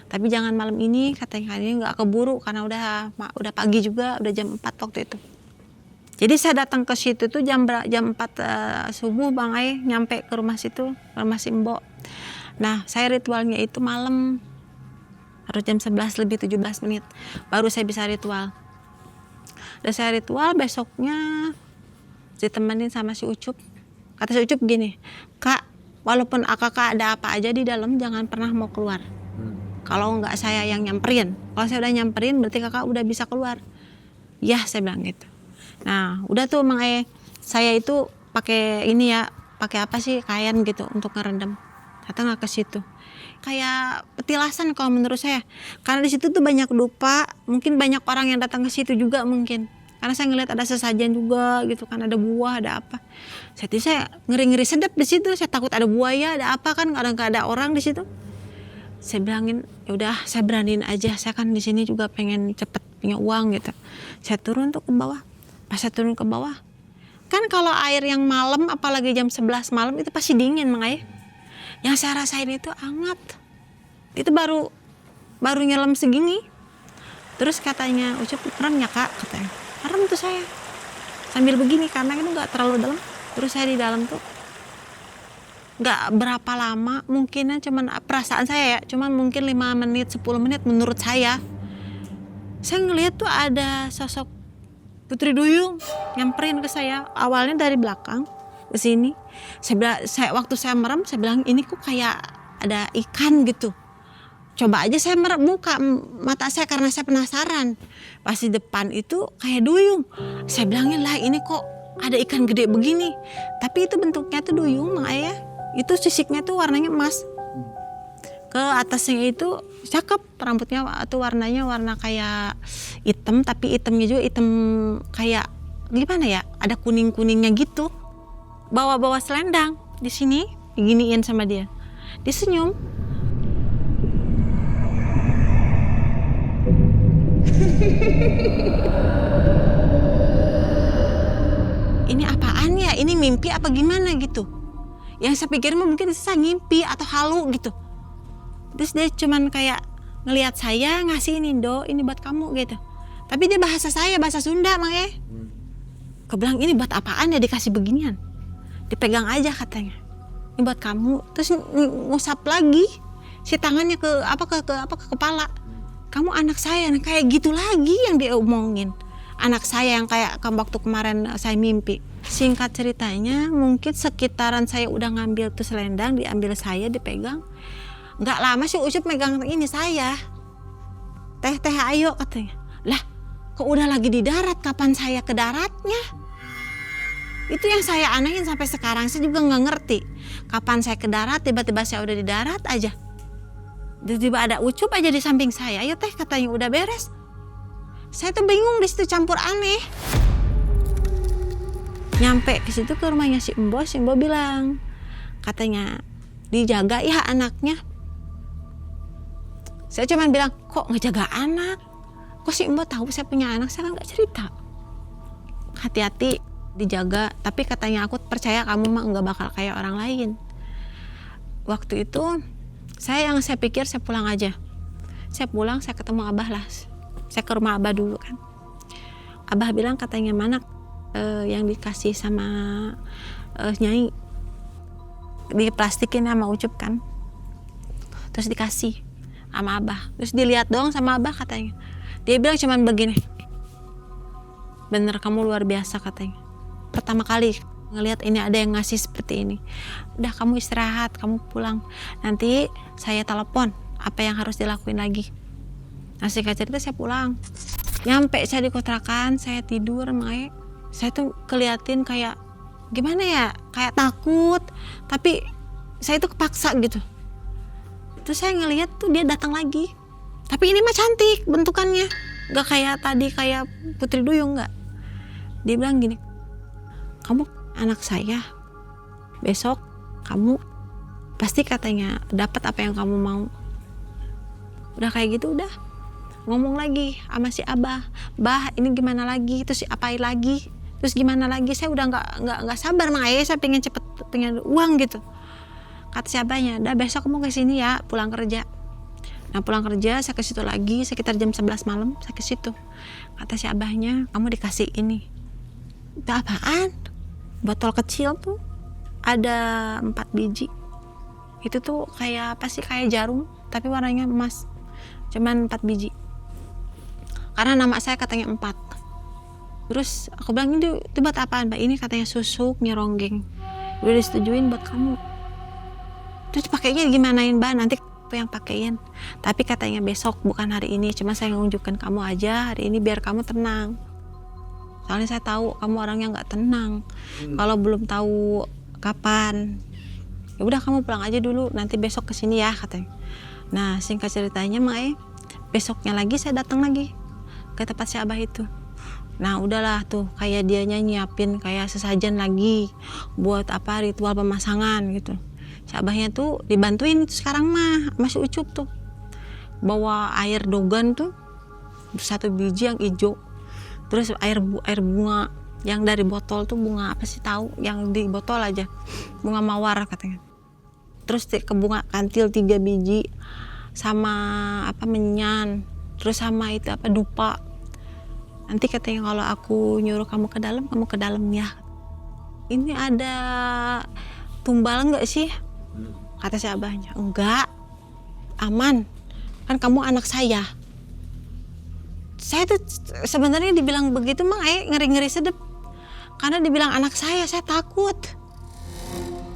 tapi jangan malam ini katanya, ini nggak keburu karena udah pagi juga, udah jam 4 waktu itu. Jadi saya datang ke situ tuh jam 4 subuh Bang Ay, nyampe ke rumah situ, ke rumah si Mbok. Nah saya ritualnya itu malam, harus jam 11 lebih 17 menit, baru saya bisa ritual. Dan saya ritual besoknya ditemenin sama si Ucup. Kata si Ucup gini, Kak, walaupun kakak ada apa aja di dalam, jangan pernah mau keluar. Kalau nggak saya yang nyamperin, kalau saya udah nyamperin berarti kakak udah bisa keluar. Ya saya bilang gitu. Nah udah tuh Mang Ayah, saya itu pakai ini ya, pakai apa sih, kain gitu untuk ngerendam. Ternyata nggak ke situ, kayak petilasan kalau menurut saya, karena di situ tuh banyak dupa, mungkin banyak orang yang datang ke situ juga mungkin, karena saya ngeliat ada sesajen juga gitu kan, ada buah, ada apa. Saya ngeri sedap di situ, saya takut ada buaya, ada apa kan, kadang nggak ada orang di situ. Saya bilangin, ya udah saya beraniin aja, saya kan di sini juga pengen cepet punya uang gitu. Saya turun tuh ke bawah. Pas saya turun ke bawah, kan kalau air yang malam, apalagi jam 11 malam itu pasti dingin Mang Ayah. Yang saya rasain itu hangat. Itu baru nyelam segini. Terus katanya, Ucup merem ya Kak, katanya. Merem tuh saya. Sambil begini karena itu nggak terlalu dalam. Terus saya di dalam tuh nggak berapa lama, mungkinnya cuman perasaan saya ya, cuman mungkin 5 menit, 10 menit menurut saya. Saya ngeliat tuh ada sosok Putri Duyung nyamperin ke saya, awalnya dari belakang ke sini. Saya waktu saya merem, saya bilang ini kok kayak ada ikan gitu. Coba aja saya buka mata saya karena saya penasaran. Pas di depan itu kayak duyung. Saya bilangin lah ini kok ada ikan gede begini. Tapi itu bentuknya tuh duyung Mang Ayah. Itu sisiknya tuh warnanya emas. Ke atasnya itu cakep, rambutnya tuh warnanya warna kayak hitam, tapi hitamnya juga hitam kayak gimana ya, ada kuning-kuningnya gitu. Bawa selendang di sini, diginiin sama dia. Dia senyum. mimpi apa gimana gitu. Yang saya pikir mungkin saya ngimpi atau halu gitu. Terus dia cuman kayak ngelihat saya, ngasih ini, Do, ini buat kamu gitu. Tapi dia bahasa saya, bahasa Sunda makanya. Kebilang ini buat apaan ya dikasih beginian. Dipegang aja katanya. Ini buat kamu. Terus ngusap lagi si tangannya ke kepala. Kamu anak saya, nah, kayak gitu lagi yang dia omongin. Anak saya yang kayak waktu kemarin saya mimpi. Singkat ceritanya, mungkin sekitaran saya udah ngambil tuh selendang, diambil saya, dipegang. Nggak lama si Ucup megang ini saya. Teh ayo katanya. Lah, kok udah lagi di darat, kapan saya ke daratnya? Itu yang saya anehin sampai sekarang, saya juga nggak ngerti. Kapan saya ke darat, tiba-tiba saya udah di darat aja. Tiba-tiba ada Ucup aja di samping saya. Ayo teh katanya udah beres. Saya tuh bingung di situ, campur aneh. Nyampe ke situ ke rumahnya si Embo bilang, katanya dijaga ya anaknya. Saya cuma bilang, kok ngejaga anak? Kok si Embo tahu saya punya anak? Saya kan nggak cerita. Hati-hati dijaga, tapi katanya aku percaya kamu mah nggak bakal kayak orang lain. Waktu itu saya pikir saya pulang aja. Saya pulang, saya ketemu Abah lah. Saya ke rumah Abah dulu kan. Abah bilang katanya mana yang dikasih sama Nyai, diplastikin sama Ucup kan. Terus dikasih sama Abah. Terus dilihat dong sama Abah katanya. Dia bilang cuman begini. Bener kamu luar biasa katanya. Pertama kali ngelihat ini ada yang ngasih seperti ini. Udah kamu istirahat, kamu pulang. Nanti saya telepon apa yang harus dilakuin lagi. Nah singkat cerita saya pulang. Nyampe saya di kontrakan, saya tidur Mae. Saya tuh keliatin kayak gimana ya, kayak takut. Tapi saya tuh kepaksa gitu. Terus saya ngelihat tuh dia datang lagi. Tapi ini mah cantik bentukannya. Gak kayak tadi kayak Putri Duyung, gak. Dia bilang gini, kamu anak saya, besok kamu pasti katanya dapat apa yang kamu mau. Udah kayak gitu udah ngomong lagi sama si Abah, Bah ini gimana lagi, terus apain lagi, terus gimana lagi. Saya udah nggak sabar makanya saya pengen cepet pengen uang gitu. Kata si Abahnya, dah besok kamu kesini ya pulang kerja. Nah pulang kerja saya ke situ lagi sekitar jam 11 malam saya ke situ. Kata si Abahnya, kamu dikasih ini. Itu apaan? Botol kecil tuh ada 4 biji. Itu tuh kayak apa sih, kayak jarum tapi warnanya emas. Cuman 4 biji. Karena nama saya katanya 4. Terus aku bilang itu buat apaan Mbak? Ini katanya susuk nyeronggeng. Udah disetujuin buat kamu. Terus pakainya gimanain Mbak? Nanti aku yang pakein. Tapi katanya besok bukan hari ini. Cuma saya nunjukkan kamu aja hari ini biar kamu tenang. Soalnya saya tahu kamu orangnya nggak tenang. Kalau belum tahu kapan, ya udah kamu pulang aja dulu. Nanti besok kesini ya katanya. Nah singkat ceritanya Mae, besoknya lagi saya datang lagi ke tempat si Abah itu. Nah udahlah tuh kayak dianya nyiapin kayak sesajen lagi buat apa ritual pemasangan gitu. Si Abahnya tuh dibantuin sekarang mah masih Ucup tuh. Bawa air dogan tuh 1 biji yang hijau. Terus air bunga yang dari botol tuh bunga apa sih tahu, yang di botol aja. Bunga mawar katanya. Terus ke bunga kantil 3 biji sama apa menyan. Terus sama itu apa dupa. Nanti katanya kalau aku nyuruh kamu ke dalam ya. Ini ada tumbal enggak sih? Kata si Abahnya. Enggak. Aman. Kan kamu anak saya. Saya tuh sebenarnya dibilang begitu mah ngeri-ngeri sedep. Karena dibilang anak saya takut.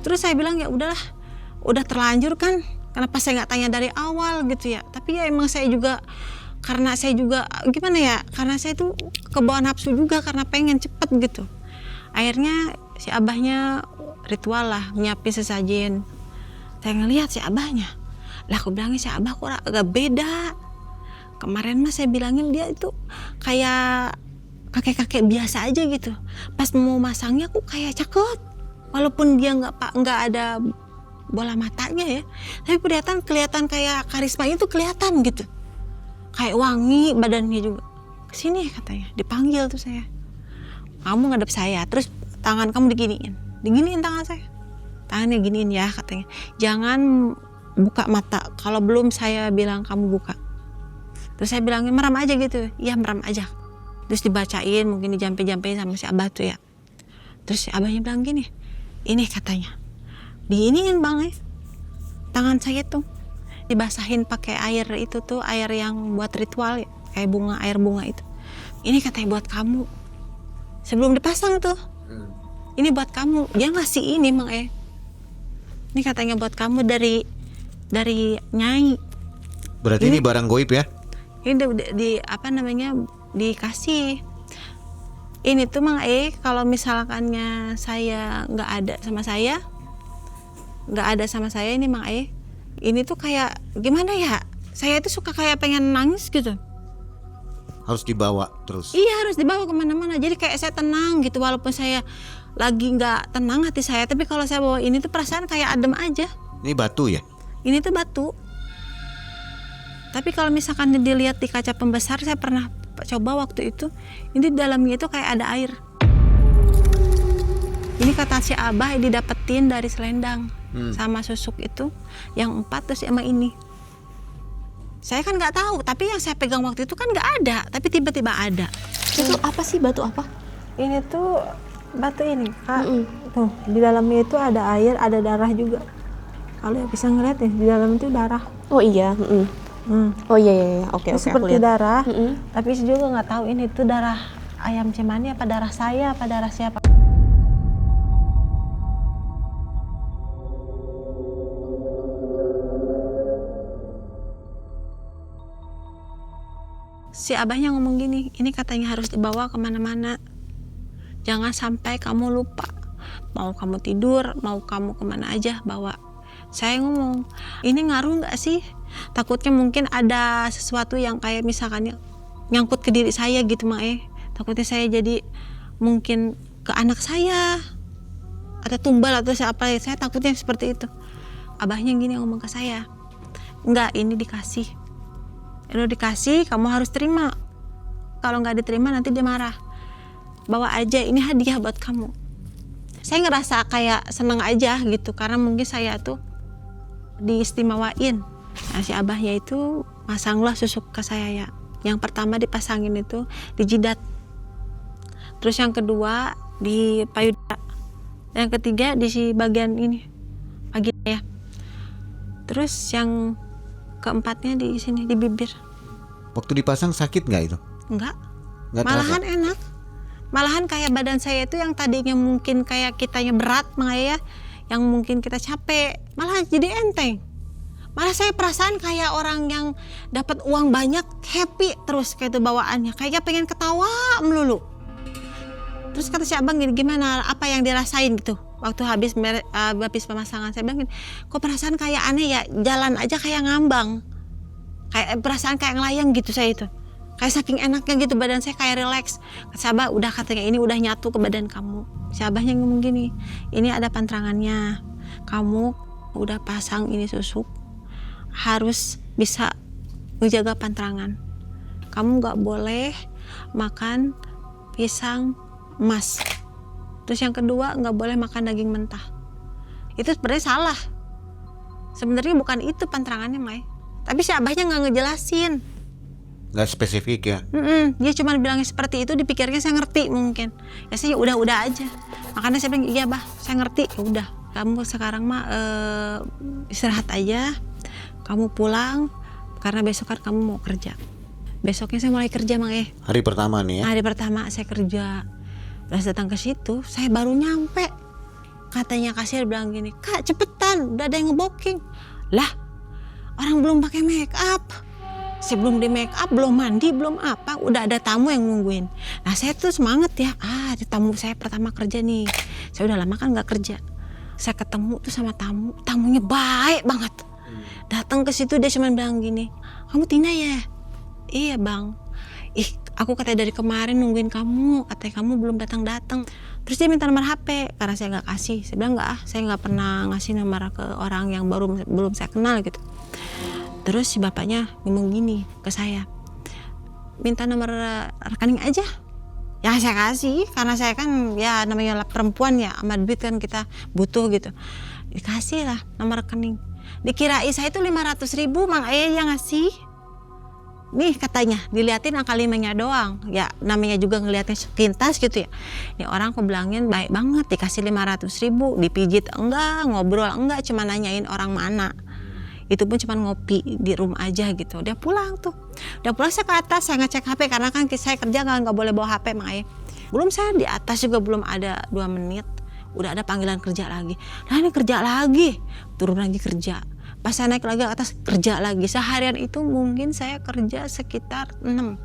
Terus saya bilang ya udahlah. Udah terlanjur kan. Kenapa saya nggak tanya dari awal gitu ya. Tapi ya emang saya juga karena saya juga gimana ya, karena saya tuh kebawa nafsu juga karena pengen cepet gitu. Akhirnya si Abahnya ritual lah nyiapin sesajen. Saya ngelihat si Abahnya, lah aku bilangnya si Abah kok agak beda. Kemarin mah saya bilangin dia itu kayak kakek-kakek biasa aja gitu. Pas mau masangnya kok kayak cakep, walaupun dia nggak ada bola matanya ya, tapi kelihatan kayak karismanya tuh kelihatan gitu. Kayak wangi badannya juga. Kesini katanya, dipanggil tuh saya. Kamu ngadep saya, terus tangan kamu diginiin. diginiin tangan saya, tangannya giniin ya katanya, jangan buka mata kalau belum saya bilang kamu buka. Terus saya bilangin merem aja gitu, iya merem aja. Terus dibacain, mungkin dijampe-jampein sama si abah tuh ya. Terus si abahnya bilang gini, ini katanya diiniin bang ya, tangan saya tuh dibasahin pakai air itu tuh, air yang buat ritual ya, kayak bunga, air bunga itu. Ini katanya buat kamu. Sebelum dipasang tuh, ini buat kamu. Dia ngasih ini bang ini katanya buat kamu dari Nyai. Berarti ini barang goib ya? Ini di apa namanya, dikasih. Ini tuh mang kalau misalkannya saya nggak ada sama saya ini mang ini tuh kayak gimana ya, saya itu suka kayak pengen nangis gitu. Harus dibawa terus. Iya, harus dibawa kemana-mana. Jadi kayak saya tenang gitu, walaupun saya lagi nggak tenang hati saya, tapi kalau saya bawa ini tuh perasaan kayak adem aja. Ini batu ya? Ini tuh batu. Tapi kalau misalkan dilihat di kaca pembesar, saya pernah coba waktu itu, ini di dalamnya itu kayak ada air. Ini kata si abah didapetin dari selendang sama susuk itu yang 4 terus sama ini. Saya kan nggak tahu, tapi yang saya pegang waktu itu kan nggak ada, tapi tiba-tiba ada. Itu apa sih, batu apa? Ini tuh batu ini, Kak. Tuh, di dalamnya itu ada air, ada darah juga. Kalau bisa ngeliat ya, di dalam itu darah. Oh iya. Oh iya. Oke, aku Seperti lihat. darah, tapi saya juga nggak tahu ini tuh darah ayam cemani apa darah saya apa darah siapa. Si abahnya ngomong gini, ini katanya harus dibawa kemana-mana. Jangan sampai kamu lupa. Mau kamu tidur, mau kamu kemana aja bawa. Saya ngomong, ini ngaruh nggak sih? Takutnya mungkin ada sesuatu yang kayak misalkan nyangkut ke diri saya gitu Mae. Takutnya saya jadi mungkin ke anak saya atau tumbal atau siapa. Saya takutnya seperti itu. Abahnya gini ngomong ke saya, enggak, ini dikasih. Kalau dikasih kamu harus terima. Kalau nggak diterima nanti dia marah. Bawa aja, ini hadiah buat kamu. Saya ngerasa kayak senang aja gitu, karena mungkin saya tuh diistimewain. Nah, si abahnya itu pasanglah susuk ke saya ya. Yang pertama dipasangin itu di jidat. Terus yang kedua di payudara. Yang ketiga di si bagian ini, vagina ya. Terus yang keempatnya di sini, di bibir. Waktu dipasang sakit nggak itu? Enggak. Nggak Malahan terasa? enak. Malahan kayak badan saya itu yang tadinya mungkin kayak kitanya berat makanya ya, yang mungkin kita capek, malah jadi enteng. Malah saya perasaan kayak orang yang dapat uang banyak, happy terus kayak itu bawaannya, kayaknya pengen ketawa melulu. Terus kata si abang gini, gimana, apa yang dirasain gitu waktu habis pemasangan. Saya bilang gini, kok perasaan kayak aneh ya, jalan aja kayak ngambang, kayak perasaan kayak ngelayang gitu saya itu. Kayak saking enaknya gitu, badan saya kayak relax. Kata Abah, udah katanya ini udah nyatu ke badan kamu. Si Abahnya ngomong gini, ini ada pantrangannya. Kamu udah pasang ini susuk, harus bisa menjaga pantrangan. Kamu gak boleh makan pisang emas. Terus yang kedua, gak boleh makan daging mentah. Itu sebenarnya salah. Sebenarnya bukan itu pantrangannya, Mai. Tapi si Abahnya gak ngejelasin. Nggak spesifik ya? Dia cuma bilangnya seperti itu, dipikirnya saya ngerti mungkin. Ya saya udah aja. Makanya saya bilang, iya bah, saya ngerti. Ya udah, kamu sekarang mah istirahat aja. Kamu pulang, karena besok kan kamu mau kerja. Besoknya saya mulai kerja Mang Hari pertama nih ya? Hari pertama saya kerja. Pas datang ke situ, saya baru nyampe. Katanya kasir bilang gini, Kak cepetan, udah ada yang ngebooking. Lah, orang belum pakai make up. Sebelum di make up, belum mandi, belum apa, udah ada tamu yang nungguin. Nah saya tuh semangat ya, tamu saya pertama kerja nih. Saya udah lama kan nggak kerja. Saya ketemu tuh sama tamunya baik banget. Datang ke situ dia cuma bilang gini, kamu Tina ya? Iya bang. Aku katanya dari kemarin nungguin kamu, katanya kamu belum datang. Terus dia minta nomor HP, karena saya nggak kasih. Saya bilang saya nggak pernah ngasih nomor ke orang yang belum saya kenal gitu. Terus si bapaknya ngomong gini ke saya, minta nomor rekening aja. Ya saya kasih, karena saya kan ya namanya perempuan ya, sama duit kan kita butuh gitu. Dikasih lah nomor rekening. Dikirain saya itu 500.000, Mang Ayah yang ngasih. Nih katanya, diliatin angka 5-nya doang. Ya namanya juga ngeliatnya sepintas gitu ya. Ini orang aku bilangin baik banget, dikasih 500.000, dipijit enggak, ngobrol enggak, cuma nanyain orang mana. Itu pun cuma ngopi di rumah aja gitu. Dia pulang tuh. Udah pulang saya ke atas, saya ngecek HP karena kan saya kerja nggak boleh bawa HP, Mang Ayah. Belum saya di atas juga belum ada 2 menit. Udah ada panggilan kerja lagi. Nah ini kerja lagi, turun lagi kerja. Pas saya naik lagi ke atas kerja lagi. Seharian itu mungkin saya kerja sekitar 6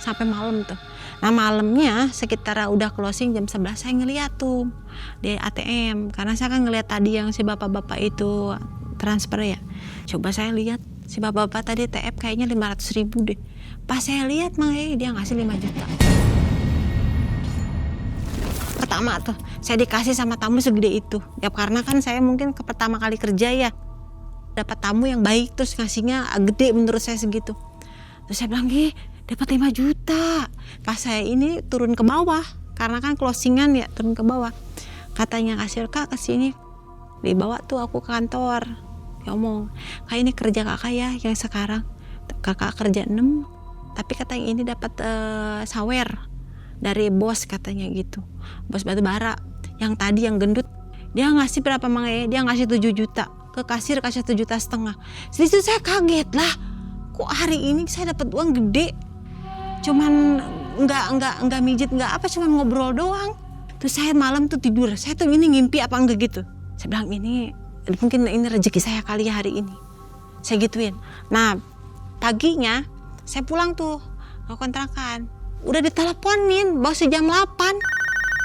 sampai malam tuh. Nah malamnya sekitar udah closing jam 11 saya ngeliat tuh di ATM. Karena saya kan ngeliat tadi yang si bapak-bapak itu transfer ya. Coba saya lihat si bapak-bapak tadi TF kayaknya 500.000 deh. Pas saya lihat Mang dia ngasih 5 juta. Pertama tuh saya dikasih sama tamu segede itu. Ya karena kan saya mungkin pertama kali kerja ya. Dapat tamu yang baik terus ngasihnya gede menurut saya segitu. Terus saya bilang, dapat 5 juta. Pas saya ini turun ke bawah karena kan closingan ya, turun ke bawah. Katanya kasir, Kak kesini. Dibawa tuh aku ke kantor. Dia ngomong, Kak ini kerja kakak ya yang sekarang. Kakak kerja 6, tapi katanya ini dapat sawer dari bos katanya gitu. Bos batu bara. Yang tadi yang gendut, dia ngasih berapa Mang? Dia ngasih 7 juta. Ke kasir kasih 1,5 juta. Situ saya kaget lah, kok hari ini saya dapat uang gede, cuman nggak mijit nggak apa, cuman ngobrol doang. Terus saya malam tuh tidur, saya tuh ini ngimpi apa enggak gitu. Saya bilang ini mungkin ini rezeki saya kali ya hari ini, saya gituin. Nah paginya saya pulang tuh ke kontrakan, udah diteleponin baru jam 8.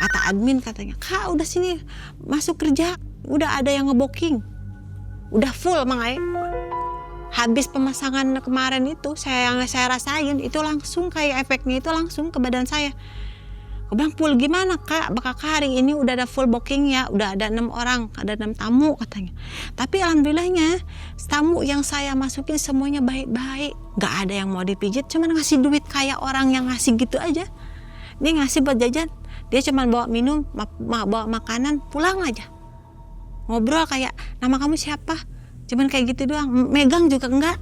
Kata admin katanya, Kak udah sini masuk kerja, udah ada yang ngebooking. Udah full Mang Ayah. Habis pemasangan kemarin itu saya rasain itu langsung kayak efeknya itu langsung ke badan saya. Aku bilang full gimana Kak? Bakal hari ini udah ada full booking ya, udah ada 6 orang, ada 6 tamu katanya. Tapi alhamdulillahnya tamu yang saya masukin semuanya baik-baik. Gak ada yang mau dipijit, cuman ngasih duit kayak orang yang ngasih gitu aja. Dia ngasih buat jajan, dia cuman bawa minum, bawa makanan, pulang aja. Ngobrol kayak nama kamu siapa, cuman kayak gitu doang, megang juga enggak,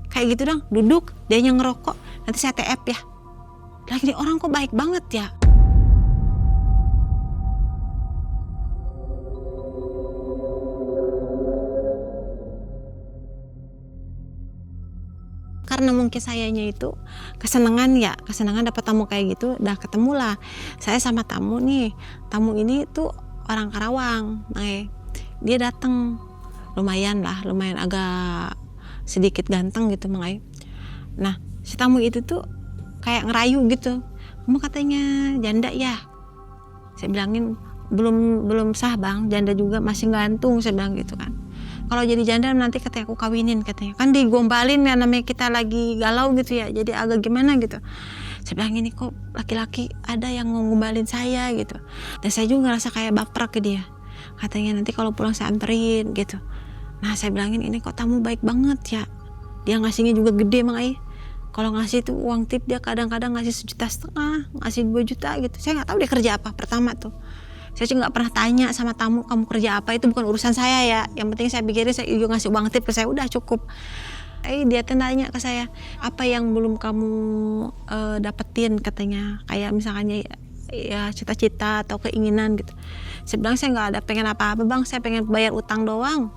kayak gitu doang, duduk dia yang ngerokok, nanti saya TF ya. Lagi nih orang kok baik banget ya. Karena mungkin sayanya itu kesenangan dapat tamu kayak gitu, udah ketemulah saya sama tamu nih. Tamu ini tuh orang Karawang, dia datang lumayan agak sedikit ganteng gitu Mang Ayah. Nah si tamu itu tuh kayak ngerayu gitu, kamu katanya janda ya. Saya bilangin belum sah Bang, janda juga masih gantung, saya bilang gitu kan. Kalau jadi janda nanti katanya aku kawinin katanya, kan digombalin ya namanya kita lagi galau gitu ya, jadi agak gimana gitu. Saya bilang ini kok laki-laki ada yang ngombalin saya gitu, dan saya juga ngerasa kayak baper ke dia. Katanya nanti kalau pulang saya anterin gitu. Nah saya bilangin ini kok tamu baik banget ya, dia ngasihnya juga gede Mang Ayah. Kalau ngasih tuh uang tip dia kadang-kadang ngasih 1,5 juta, ngasih 2 juta gitu. Saya nggak tahu dia kerja apa pertama tuh. Saya juga nggak pernah tanya sama tamu kamu kerja apa, itu bukan urusan saya ya. Yang penting saya pikirin saya juga ngasih uang tip ke saya udah cukup. Dia tanya ke saya apa yang belum kamu dapetin katanya, kayak misalnya ya cita-cita atau keinginan gitu. Saya bilang saya nggak ada pengen apa-apa Bang, saya pengen bayar utang doang.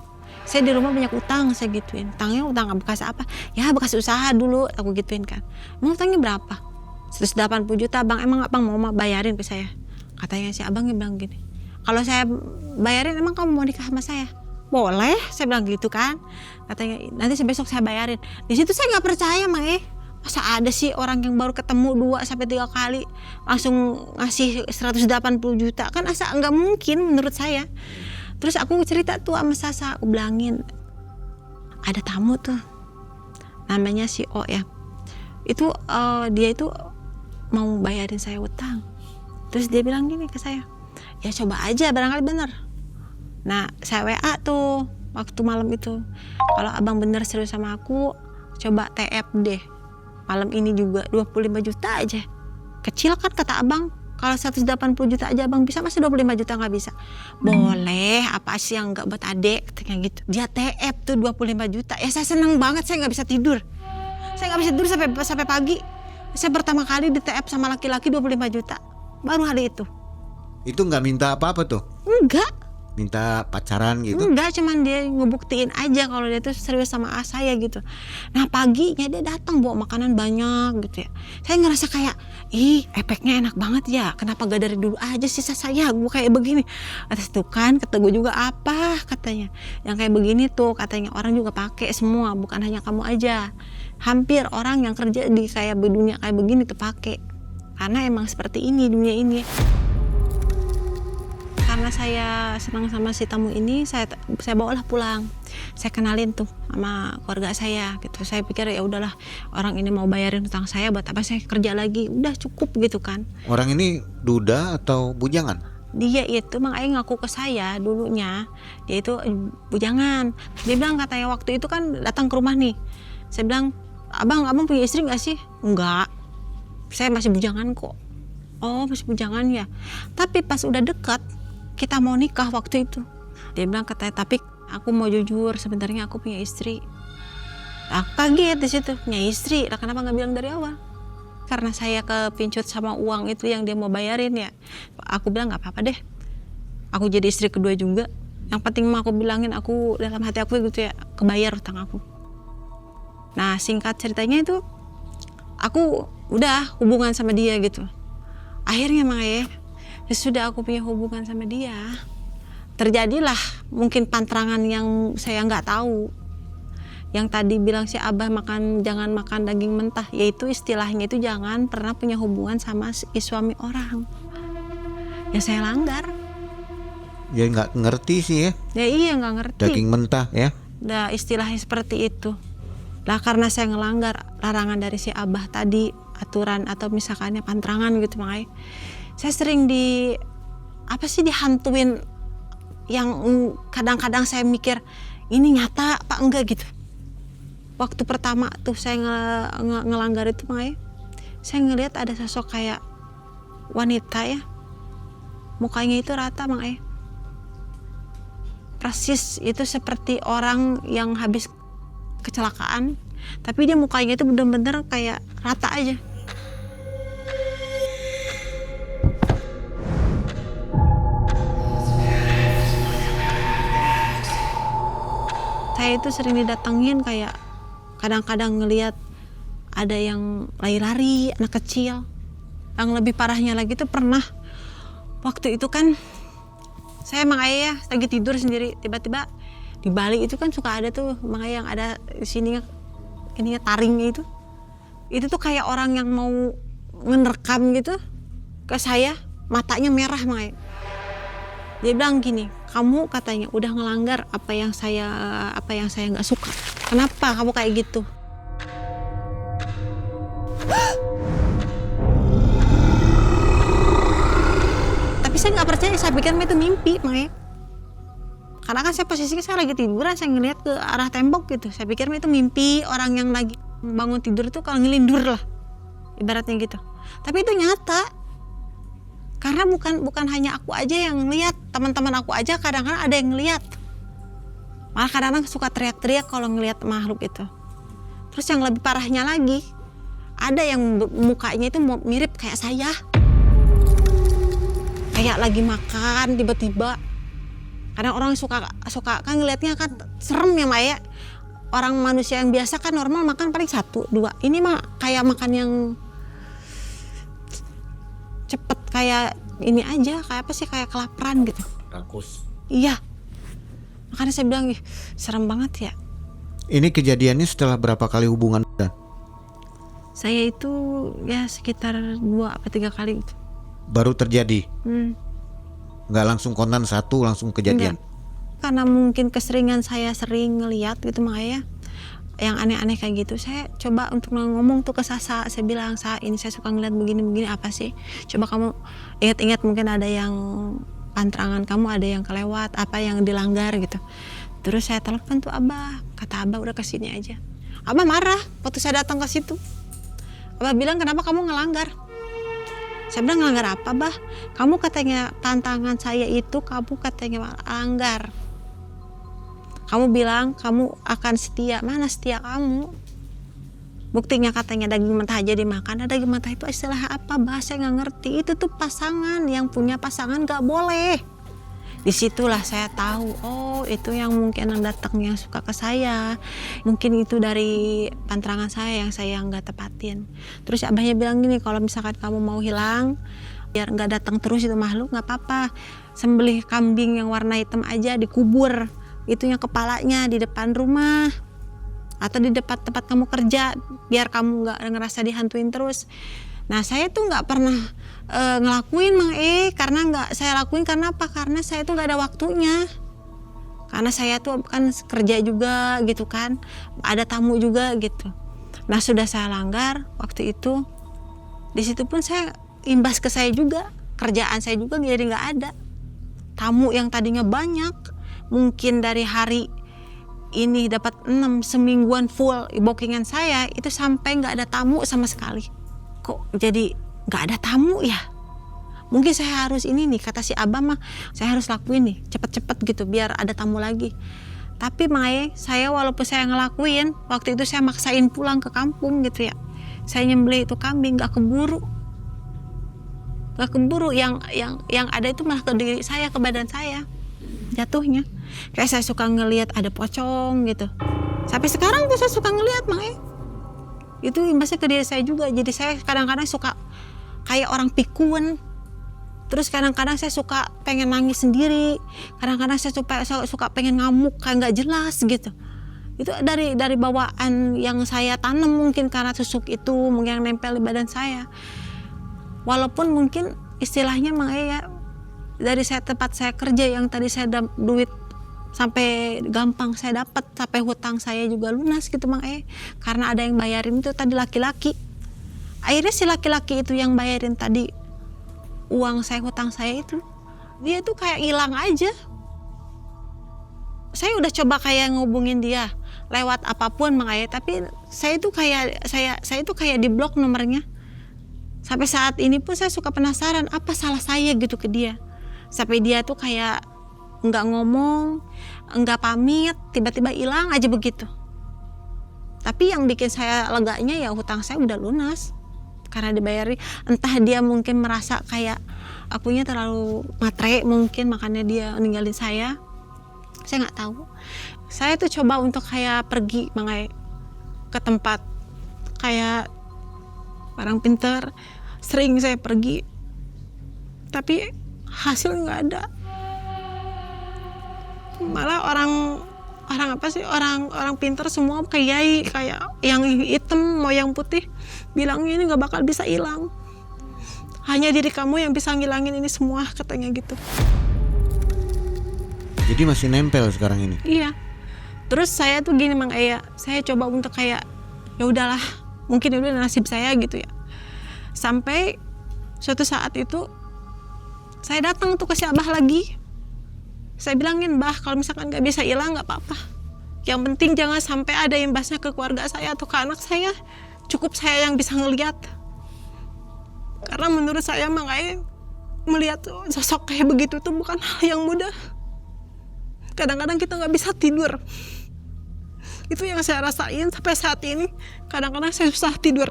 Saya di rumah banyak utang, saya gituin. Utangnya utang bekas apa? Ya bekas usaha dulu, aku gituin kan. Emang utangnya berapa? 180 juta Bang, emang Abang mau bayarin ke saya? Katanya si abangnya bilang gini, kalau saya bayarin emang kamu mau nikah sama saya? Boleh, saya bilang gitu kan. Katanya nanti besok saya bayarin. Di situ saya nggak percaya Mang masa ada sih orang yang baru ketemu 2-3 kali langsung ngasih 180 juta, kan asa nggak mungkin menurut saya. Terus aku cerita tuh sama Sasa, aku bilangin ada tamu tuh namanya si O ya, itu dia itu mau bayarin saya utang. Terus dia bilang gini ke saya, ya coba aja barangkali bener. Nah saya WA tuh waktu malam itu, kalau abang bener serius sama aku coba TF deh malam ini juga 25 juta aja. kecil kan kata abang. Kalau 180 juta aja abang bisa, masa 25 juta nggak bisa? Boleh, apa sih yang nggak buat adek, katanya gitu. Dia TF tuh 25 juta. Ya saya seneng banget, saya nggak bisa tidur. Saya nggak bisa tidur sampai pagi. Saya pertama kali di TF sama laki-laki 25 juta. Baru hari itu. Itu nggak minta apa-apa tuh? Enggak. Minta pacaran gitu? Enggak, cuman dia ngebuktiin aja kalau dia tuh serius sama saya gitu. Nah paginya dia datang bawa makanan banyak gitu ya. Saya ngerasa kayak, ih efeknya enak banget ya. Kenapa gak dari dulu aja sih saya gue kayak begini. Atas tuh kan kata gue juga apa katanya. Yang kayak begini tuh katanya orang juga pakai semua, bukan hanya kamu aja. Hampir orang yang kerja di kayak dunia kayak begini tuh pakai. Karena emang seperti ini dunia ini. Karena saya senang sama si tamu ini, saya bawalah pulang. Saya kenalin tuh sama keluarga saya gitu. Saya pikir ya udahlah, orang ini mau bayarin hutang saya, buat apa saya kerja lagi? Udah cukup gitu kan. Orang ini duda atau bujangan? Dia itu makanya ngaku ke saya dulunya, dia itu bujangan. Dia bilang katanya waktu itu kan datang ke rumah nih. Saya bilang, abang punya istri nggak sih? Enggak, saya masih bujangan kok. Oh masih bujangan ya. Tapi pas udah dekat, kita mau nikah waktu itu. Dia bilang katanya, tapi aku mau jujur sebenarnya aku punya istri. Aku kaget di situ, punya istri. Lah kenapa nggak bilang dari awal? Karena saya kepincut sama uang itu yang dia mau bayarin ya. Aku bilang nggak apa-apa deh. Aku jadi istri kedua juga. Yang penting mah aku bilangin aku dalam hati aku gitu ya, kebayar utang aku. Nah singkat ceritanya itu, aku udah hubungan sama dia gitu. Akhirnya sudah aku punya hubungan sama dia, terjadilah mungkin pantrangan yang saya nggak tahu. Yang tadi bilang si Abah jangan makan daging mentah, yaitu istilahnya itu jangan pernah punya hubungan sama suami orang. Ya saya langgar. Ya nggak ngerti sih ya. Ya iya nggak ngerti. Daging mentah ya. Nah istilahnya seperti itu. Lah karena saya ngelanggar larangan dari si Abah tadi, aturan atau misalkannya pantrangan gitu makanya. Saya sering dihantuin yang kadang-kadang saya mikir ini nyata apa enggak gitu. Waktu pertama tuh saya ngelanggar itu makanya saya ngelihat ada sosok kayak wanita ya, mukanya itu rata makanya persis itu seperti orang yang habis kecelakaan, tapi dia mukanya itu bener-bener kayak rata aja. Saya itu sering didatengin kayak kadang-kadang ngelihat ada yang lari-lari anak kecil. Yang lebih parahnya lagi tuh pernah waktu itu kan saya emang ayah lagi tidur sendiri, tiba-tiba di Bali itu kan suka ada tuh makanya yang ada di sini ininya taringnya itu tuh kayak orang yang mau ngerekam gitu ke saya, matanya merah makanya. Dia bilang gini, kamu katanya udah ngelanggar apa yang saya nggak suka. Kenapa kamu kayak gitu? Tapi saya nggak percaya, saya pikir itu mimpi makanya. Karena kan saya posisinya saya lagi tiduran, saya ngeliat ke arah tembok gitu. Saya pikir itu mimpi, orang yang lagi bangun tidur tuh kalau ngelindur lah, ibaratnya gitu. Tapi itu nyata. Karena bukan hanya aku aja yang ngeliat, teman-teman aku aja kadang-kadang ada yang ngeliat. Malah kadang-kadang suka teriak-teriak kalau ngeliat makhluk itu. Terus yang lebih parahnya lagi, ada yang mukanya itu mirip kayak saya. Kayak lagi makan tiba-tiba. Kadang orang suka kan ngeliatnya kan serem ya Maya. Orang manusia yang biasa kan normal makan paling 1, 2. Ini mah kayak makan yang cepet kayak ini aja, kayak apa sih, kayak kelaparan gitu. Rakus. Iya. Makanya saya bilang, ih serem banget ya. Ini kejadiannya setelah berapa kali hubungan? Saya itu ya sekitar 2 atau 3 kali gitu. Baru terjadi? Nggak langsung kontan satu, langsung kejadian? Enggak. Karena mungkin keseringan saya sering ngeliat gitu makanya yang aneh-aneh kayak gitu, saya coba untuk ngomong tuh ke Sasa. Saya bilang, Sa, ini saya suka ngeliat begini-begini, apa sih? Coba kamu ingat-ingat, mungkin ada yang pantrangan kamu, ada yang kelewat, apa yang dilanggar gitu. Terus saya telepon tuh Abah, kata Abah udah kesini aja. Abah marah waktu saya datang ke situ. Abah bilang, kenapa kamu ngelanggar? Saya bilang ngelanggar apa, Bah? Kamu katanya tantangan saya itu kamu katanya langgar. Kamu bilang kamu akan setia. Mana setia kamu? Buktinya katanya daging mentah aja dimakan. Nah, daging mentah itu istilah apa, Bah? Saya nggak ngerti. Itu tuh pasangan. Yang punya pasangan nggak boleh. Disitulah saya tahu, oh itu yang mungkin yang datang yang suka ke saya. Mungkin itu dari pantangan saya yang saya nggak tepatin. Terus abahnya bilang gini, kalau misalkan kamu mau hilang, biar nggak datang terus itu makhluk, nggak apa-apa. Sembelih kambing yang warna hitam aja, dikubur. Itu yang kepalanya di depan rumah. Atau di depan tempat kamu kerja, biar kamu nggak ngerasa dihantuin terus. Nah saya tuh nggak pernah ngelakuin Mang karena nggak saya lakuin karena apa? Karena saya tuh nggak ada waktunya. Karena saya tuh kan kerja juga gitu kan, ada tamu juga gitu. Nah sudah saya langgar waktu itu, di situ pun saya imbas ke saya juga, kerjaan saya juga jadi nggak ada. Tamu yang tadinya banyak, mungkin dari hari ini dapat 6 semingguan full bookingan saya itu sampai nggak ada tamu sama sekali. Kok jadi nggak ada tamu ya? Mungkin saya harus ini nih, kata si Abah mah saya harus lakuin nih cepet-cepet gitu biar ada tamu lagi. Tapi Mae, saya walaupun saya ngelakuin, waktu itu saya maksain pulang ke kampung gitu ya. Saya nyembelih itu kambing, nggak keburu. Yang ada itu malah ke diri saya, ke badan saya jatuhnya. Kayak saya suka ngelihat ada pocong gitu. Sampai sekarang tuh saya suka ngelihat Mae. Itu imbasnya ke diri saya juga. Jadi saya kadang-kadang suka kayak orang pikun. Terus kadang-kadang saya suka pengen nangis sendiri. Kadang-kadang saya suka pengen ngamuk kayak nggak jelas gitu. Itu dari bawaan yang saya tanam mungkin karena susuk itu mungkin yang nempel di badan saya. Walaupun mungkin istilahnya Mang ya dari tempat saya kerja yang tadi saya duit sampai gampang saya dapat, sampai hutang saya juga lunas gitu Mang karena ada yang bayarin itu tadi laki-laki. Akhirnya si laki-laki itu yang bayarin tadi uang saya, hutang saya itu, dia tuh kayak hilang aja. Saya udah coba kayak ngubungin dia lewat apapun Mang tapi saya itu kayak di blok nomornya. Sampai saat ini pun saya suka penasaran apa salah saya gitu ke dia. Sampai dia tuh kayak nggak ngomong, nggak pamit, tiba-tiba hilang aja begitu. Tapi yang bikin saya leganya ya hutang saya udah lunas karena dibayari. Entah dia mungkin merasa kayak akunya terlalu matre mungkin makanya dia ninggalin saya nggak tahu. Saya tuh coba untuk kayak pergi ke tempat kayak orang pintar, sering saya pergi tapi hasil nggak ada. Malah orang pintar semua kayak yang hitam mau yang putih bilangnya ini nggak bakal bisa hilang, hanya diri kamu yang bisa ngilangin ini semua katanya gitu. Jadi masih nempel sekarang ini? Iya. Terus saya tuh gini Mang saya coba untuk kayak ya udahlah mungkin itu nasib saya gitu ya. Sampai suatu saat itu saya datang tuh ke si Abah lagi. Saya bilangin, Bah, kalau misalkan nggak bisa hilang nggak apa-apa. Yang penting jangan sampai ada imbasnya ke keluarga saya atau ke anak saya. Cukup saya yang bisa ngelihat. Karena menurut saya makanya melihat sosok kayak begitu tuh bukan hal yang mudah. Kadang-kadang kita nggak bisa tidur. Itu yang saya rasain sampai saat ini. Kadang-kadang saya susah tidur.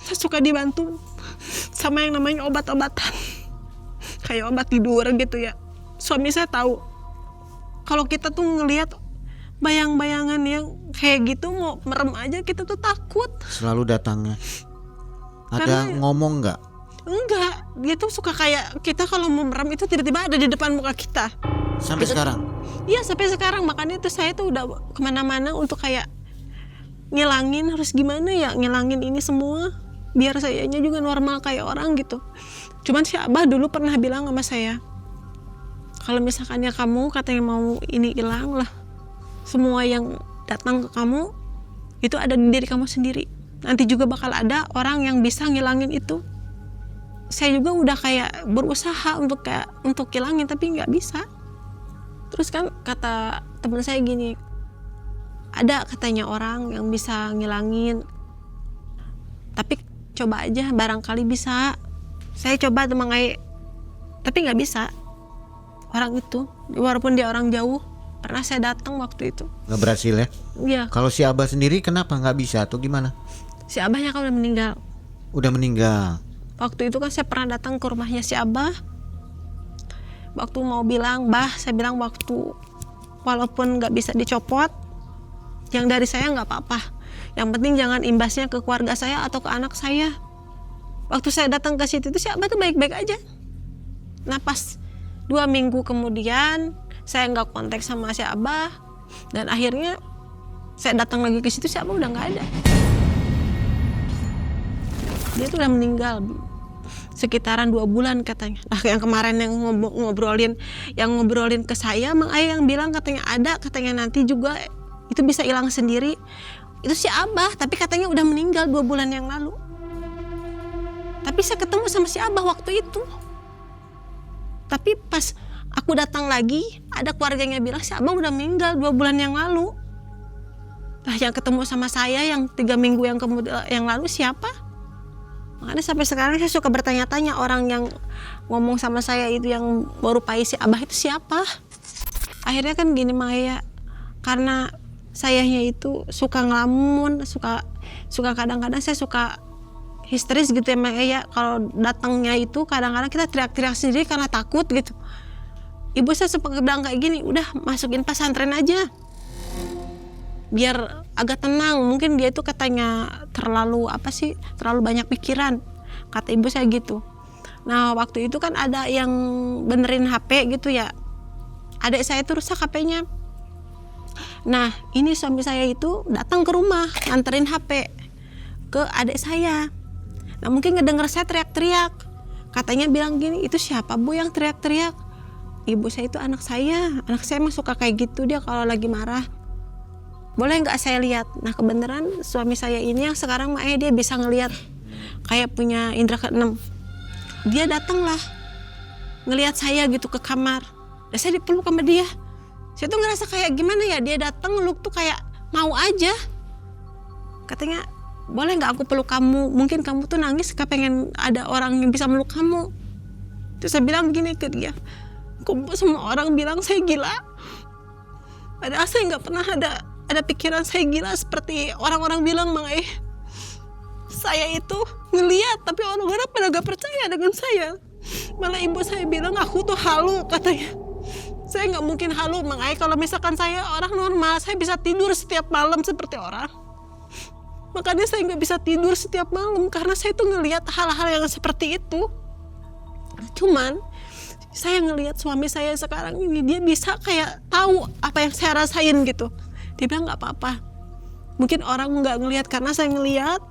Saya suka dibantu sama yang namanya obat-obatan. Kayak obat tidur gitu ya. Suami saya tahu kalau kita tuh ngelihat bayang-bayangan yang kayak gitu mau merem aja kita tuh takut. Selalu datangnya. Ada Karena, ngomong nggak? Enggak, dia tuh suka kayak kita kalau mau merem itu tiba-tiba ada di depan muka kita. Sampai sekarang? Iya sampai sekarang, makanya tuh saya tuh udah kemana-mana untuk kayak ngilangin, harus gimana ya ngilangin ini semua biar sayanya juga normal kayak orang gitu. Cuman si Abah dulu pernah bilang sama saya, kalau misalkannya kamu katanya mau ini hilang lah, semua yang datang ke kamu itu ada di diri kamu sendiri. Nanti juga bakal ada orang yang bisa ngilangin itu. Saya juga udah kayak berusaha untuk hilangin tapi nggak bisa. Terus kan kata teman saya gini, ada katanya orang yang bisa ngilangin, tapi coba aja barangkali bisa. Saya coba tuh mengai, tapi nggak bisa. Orang itu, walaupun dia orang jauh, pernah saya datang waktu itu. Nggak berhasil ya? Iya, Kalau si Abah sendiri kenapa nggak bisa atau gimana? si abahnya kan udah meninggal. Udah meninggal. Waktu itu kan saya pernah datang ke rumahnya si abah. Waktu mau bilang, bah, saya bilang waktu walaupun nggak bisa dicopot, yang dari saya nggak apa-apa. Yang penting jangan imbasnya ke keluarga saya atau ke anak saya. Waktu saya datang ke situ itu si abah tuh baik-baik aja. Nah pas 2 minggu kemudian saya nggak kontak sama si abah dan akhirnya saya datang lagi ke situ si abah udah nggak ada. Dia tuh udah meninggal sekitaran 2 bulan katanya. Nah yang kemarin yang ngobrolin ke saya, Mang Ayah yang bilang katanya ada, katanya nanti juga itu bisa hilang sendiri. Itu si abah, tapi katanya udah meninggal 2 bulan yang lalu. Tapi saya ketemu sama si abah waktu itu. Tapi pas aku datang lagi, ada keluarganya bilang si abah udah meninggal 2 bulan yang lalu. Nah yang ketemu sama saya yang 3 minggu yang lalu siapa? Makanya sampai sekarang saya suka bertanya-tanya orang yang ngomong sama saya itu yang merupai si abah itu siapa? Akhirnya kan gini Maya, karena sayanya itu suka ngelamun, suka kadang-kadang saya suka histeris gitu ya Maya. Kalau datangnya itu kadang-kadang kita teriak-teriak sendiri karena takut gitu. Ibu saya sempat bilang kayak gini, udah masukin pesantren aja. Biar agak tenang, mungkin dia itu katanya terlalu banyak pikiran, kata ibu saya gitu. Nah waktu itu kan ada yang benerin HP gitu ya, adik saya itu rusak HP-nya. Nah ini suami saya itu datang ke rumah nganterin HP ke adik saya. Nah mungkin ngedenger saya teriak-teriak, katanya bilang gini, itu siapa bu yang teriak-teriak? Ibu saya itu anak saya emang suka kayak gitu dia kalau lagi marah. Boleh nggak saya lihat? Nah kebenaran suami saya ini yang sekarang dia bisa ngelihat kayak punya indera keenam. Dia datang lah ngelihat saya gitu ke kamar. Dan saya dipeluk sama dia. Saya tuh ngerasa kayak gimana ya, dia datang ngeluk tuh kayak mau aja. Katanya boleh nggak aku peluk kamu? Mungkin kamu tuh nangis pengen ada orang yang bisa meluk kamu. Terus saya bilang gini ke dia, kok semua orang bilang saya gila. Padahal saya nggak pernah ada pikiran saya gila seperti orang-orang bilang Mang Ayah. Saya itu ngeliat tapi orang-orang pada gak percaya dengan saya. Malah ibu saya bilang aku tuh halu katanya. Saya nggak mungkin halu Mang Ayah. Kalau misalkan saya orang normal saya bisa tidur setiap malam seperti orang. Makanya saya nggak bisa tidur setiap malam karena saya tuh ngeliat hal-hal yang seperti itu. Cuman saya ngelihat suami saya sekarang ini, dia bisa kayak tahu apa yang saya rasain gitu. Dia bilang nggak apa-apa. Mungkin orang nggak ngelihat karena saya ngelihat.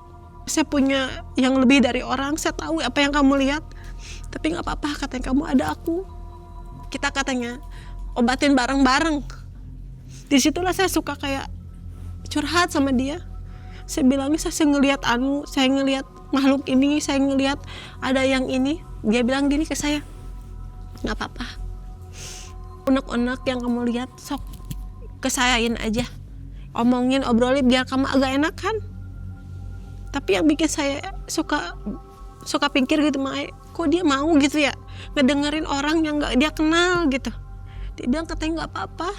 Saya punya yang lebih dari orang. Saya tahu apa yang kamu lihat. Tapi nggak apa-apa, katanya kamu ada aku. Kita katanya obatin bareng-bareng. Disitulah saya suka kayak curhat sama dia. Saya bilangnya saya ngelihat saya ngelihat makhluk ini, saya ngelihat ada yang ini. Dia bilang gini ke saya, nggak apa-apa. Unek-unek yang kamu lihat sok kesayain aja, obrolin biar kamu agak enakan. Tapi yang bikin saya suka pikir gitu, kok dia mau gitu ya ngedengerin orang yang nggak dia kenal gitu. Dia bilang katanya nggak apa-apa.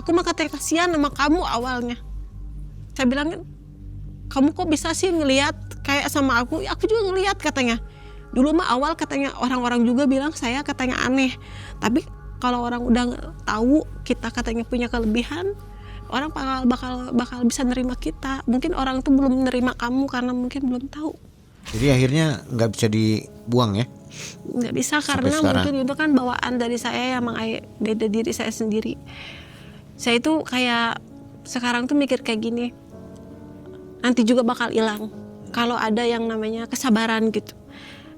Aku mah katanya kasihan sama kamu awalnya. Saya bilang, kamu kok bisa sih ngelihat kayak sama aku? Aku juga ngelihat katanya. Dulu mah awal katanya orang-orang juga bilang saya katanya aneh. Tapi kalau orang udah tahu kita katanya punya kelebihan, orang bakal bisa nerima kita. Mungkin orang itu belum nerima kamu karena mungkin belum tahu. Jadi akhirnya nggak bisa dibuang ya? Nggak bisa karena mungkin itu kan bawaan dari saya yang dari diri saya sendiri. Saya itu kayak sekarang tuh mikir kayak gini, nanti juga bakal hilang kalau ada yang namanya kesabaran gitu.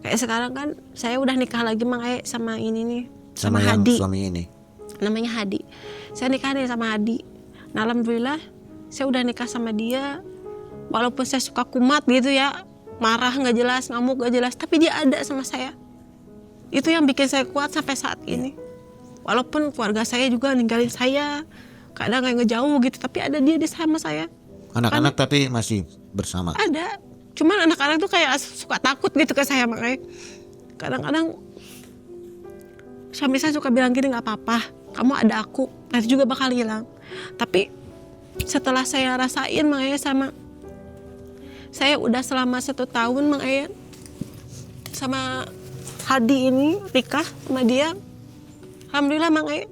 Kayak sekarang kan saya udah nikah lagi sama ini nih, sama Hadi. Suami ini namanya Hadi. Saya nikah nih sama Hadi. Nah, alhamdulillah saya udah nikah sama dia. Walaupun saya suka kumat gitu ya, marah nggak jelas, ngamuk nggak jelas, tapi dia ada sama saya. Itu yang bikin saya kuat sampai saat ini. Walaupun keluarga saya juga ninggalin saya, kadang kayak ngejauh gitu, tapi ada dia di sama saya. anak-anak tapi masih bersama? Ada, cuman anak-anak tuh kayak suka takut gitu ke saya makanya. Kadang-kadang suami saya suka bilang gini, nggak apa-apa, kamu ada aku, nanti juga bakal hilang. Tapi setelah saya rasain Mang Ayah sama saya udah selama 1 tahun Mang Ayah sama Hadi ini nikah sama dia, alhamdulillah Mang Ayah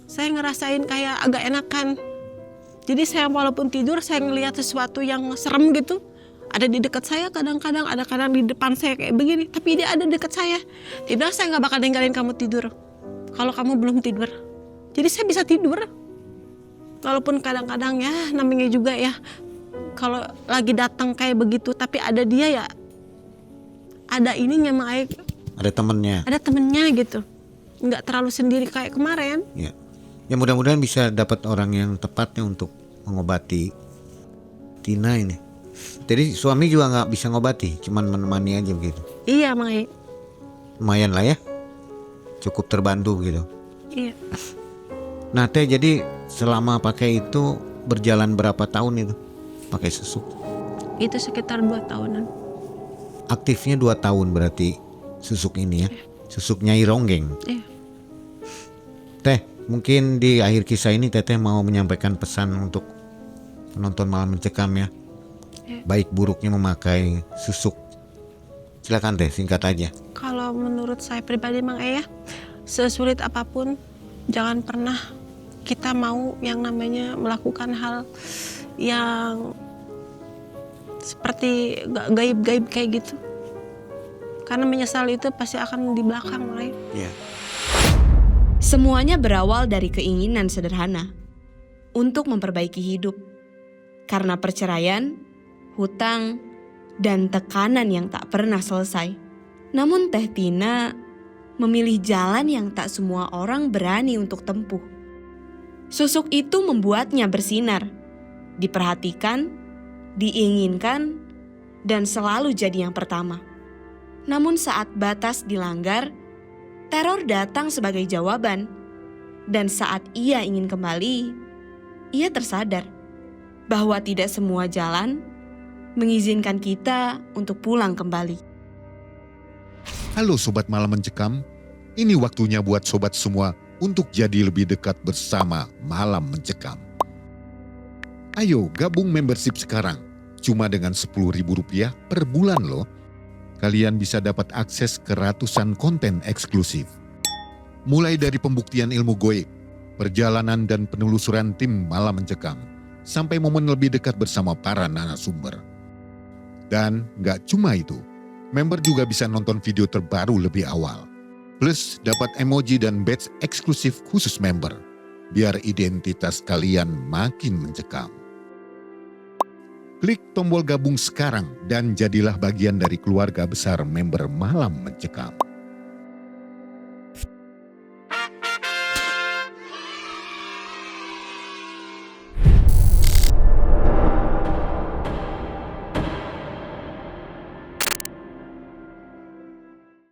saya ngerasain kayak agak enakan. Jadi saya walaupun tidur saya ngelihat sesuatu yang serem gitu, ada di dekat saya, kadang-kadang ada kadang di depan saya kayak begini, tapi dia ada dekat saya. Dia bilang saya nggak bakal ninggalin kamu tidur kalau kamu belum tidur. Jadi saya bisa tidur. Walaupun kadang-kadang ya namanya juga ya kalau lagi datang kayak begitu, tapi ada dia ya, ada ininya Mang Ayah, Ada temennya. ada temennya gitu, nggak terlalu sendiri kayak kemarin. Ya. Ya mudah-mudahan bisa dapat orang yang tepatnya untuk mengobati Tina ini. Jadi suami juga nggak bisa ngobati, cuman menemani aja begitu. Iya Mang Ayah. Lumayan lah ya, cukup terbantu gitu. Iya. Nah Teh, jadi selama pakai itu berjalan berapa tahun itu pakai susuk? Itu sekitar 2 tahunan. Aktifnya 2 tahun berarti susuk ini ya, susuk Nyai Ronggeng. Iya. Teh, mungkin di akhir kisah ini Teteh mau menyampaikan pesan untuk penonton Malam Mencekam ya. Baik buruknya memakai susuk. Silakan Teh, singkat aja. Kalau menurut saya pribadi Mang Ayah, sesulit apapun jangan pernah kita mau yang namanya melakukan hal yang seperti gaib-gaib kayak gitu. Karena menyesal itu pasti akan di belakang Mang Ayah. Iya. Semuanya berawal dari keinginan sederhana untuk memperbaiki hidup. Karena perceraian, hutang, dan tekanan yang tak pernah selesai. Namun Teh Tina memilih jalan yang tak semua orang berani untuk tempuh. Susuk itu membuatnya bersinar, diperhatikan, diinginkan, dan selalu jadi yang pertama. Namun saat batas dilanggar, teror datang sebagai jawaban. Dan saat ia ingin kembali, ia tersadar bahwa tidak semua jalan mengizinkan kita untuk pulang kembali. Halo Sobat Malam Mencekam, ini waktunya buat sobat semua untuk jadi lebih dekat bersama Malam Mencekam. Ayo gabung membership sekarang, cuma dengan Rp10.000 per bulan loh. Kalian bisa dapat akses ke ratusan konten eksklusif. Mulai dari pembuktian ilmu goib, perjalanan dan penelusuran tim Malam Mencekam, sampai momen lebih dekat bersama para narasumber. Dan gak cuma itu, member juga bisa nonton video terbaru lebih awal. Plus dapat emoji dan badge eksklusif khusus member, biar identitas kalian makin mencekam. Klik tombol gabung sekarang dan jadilah bagian dari keluarga besar member Malam Mencekam.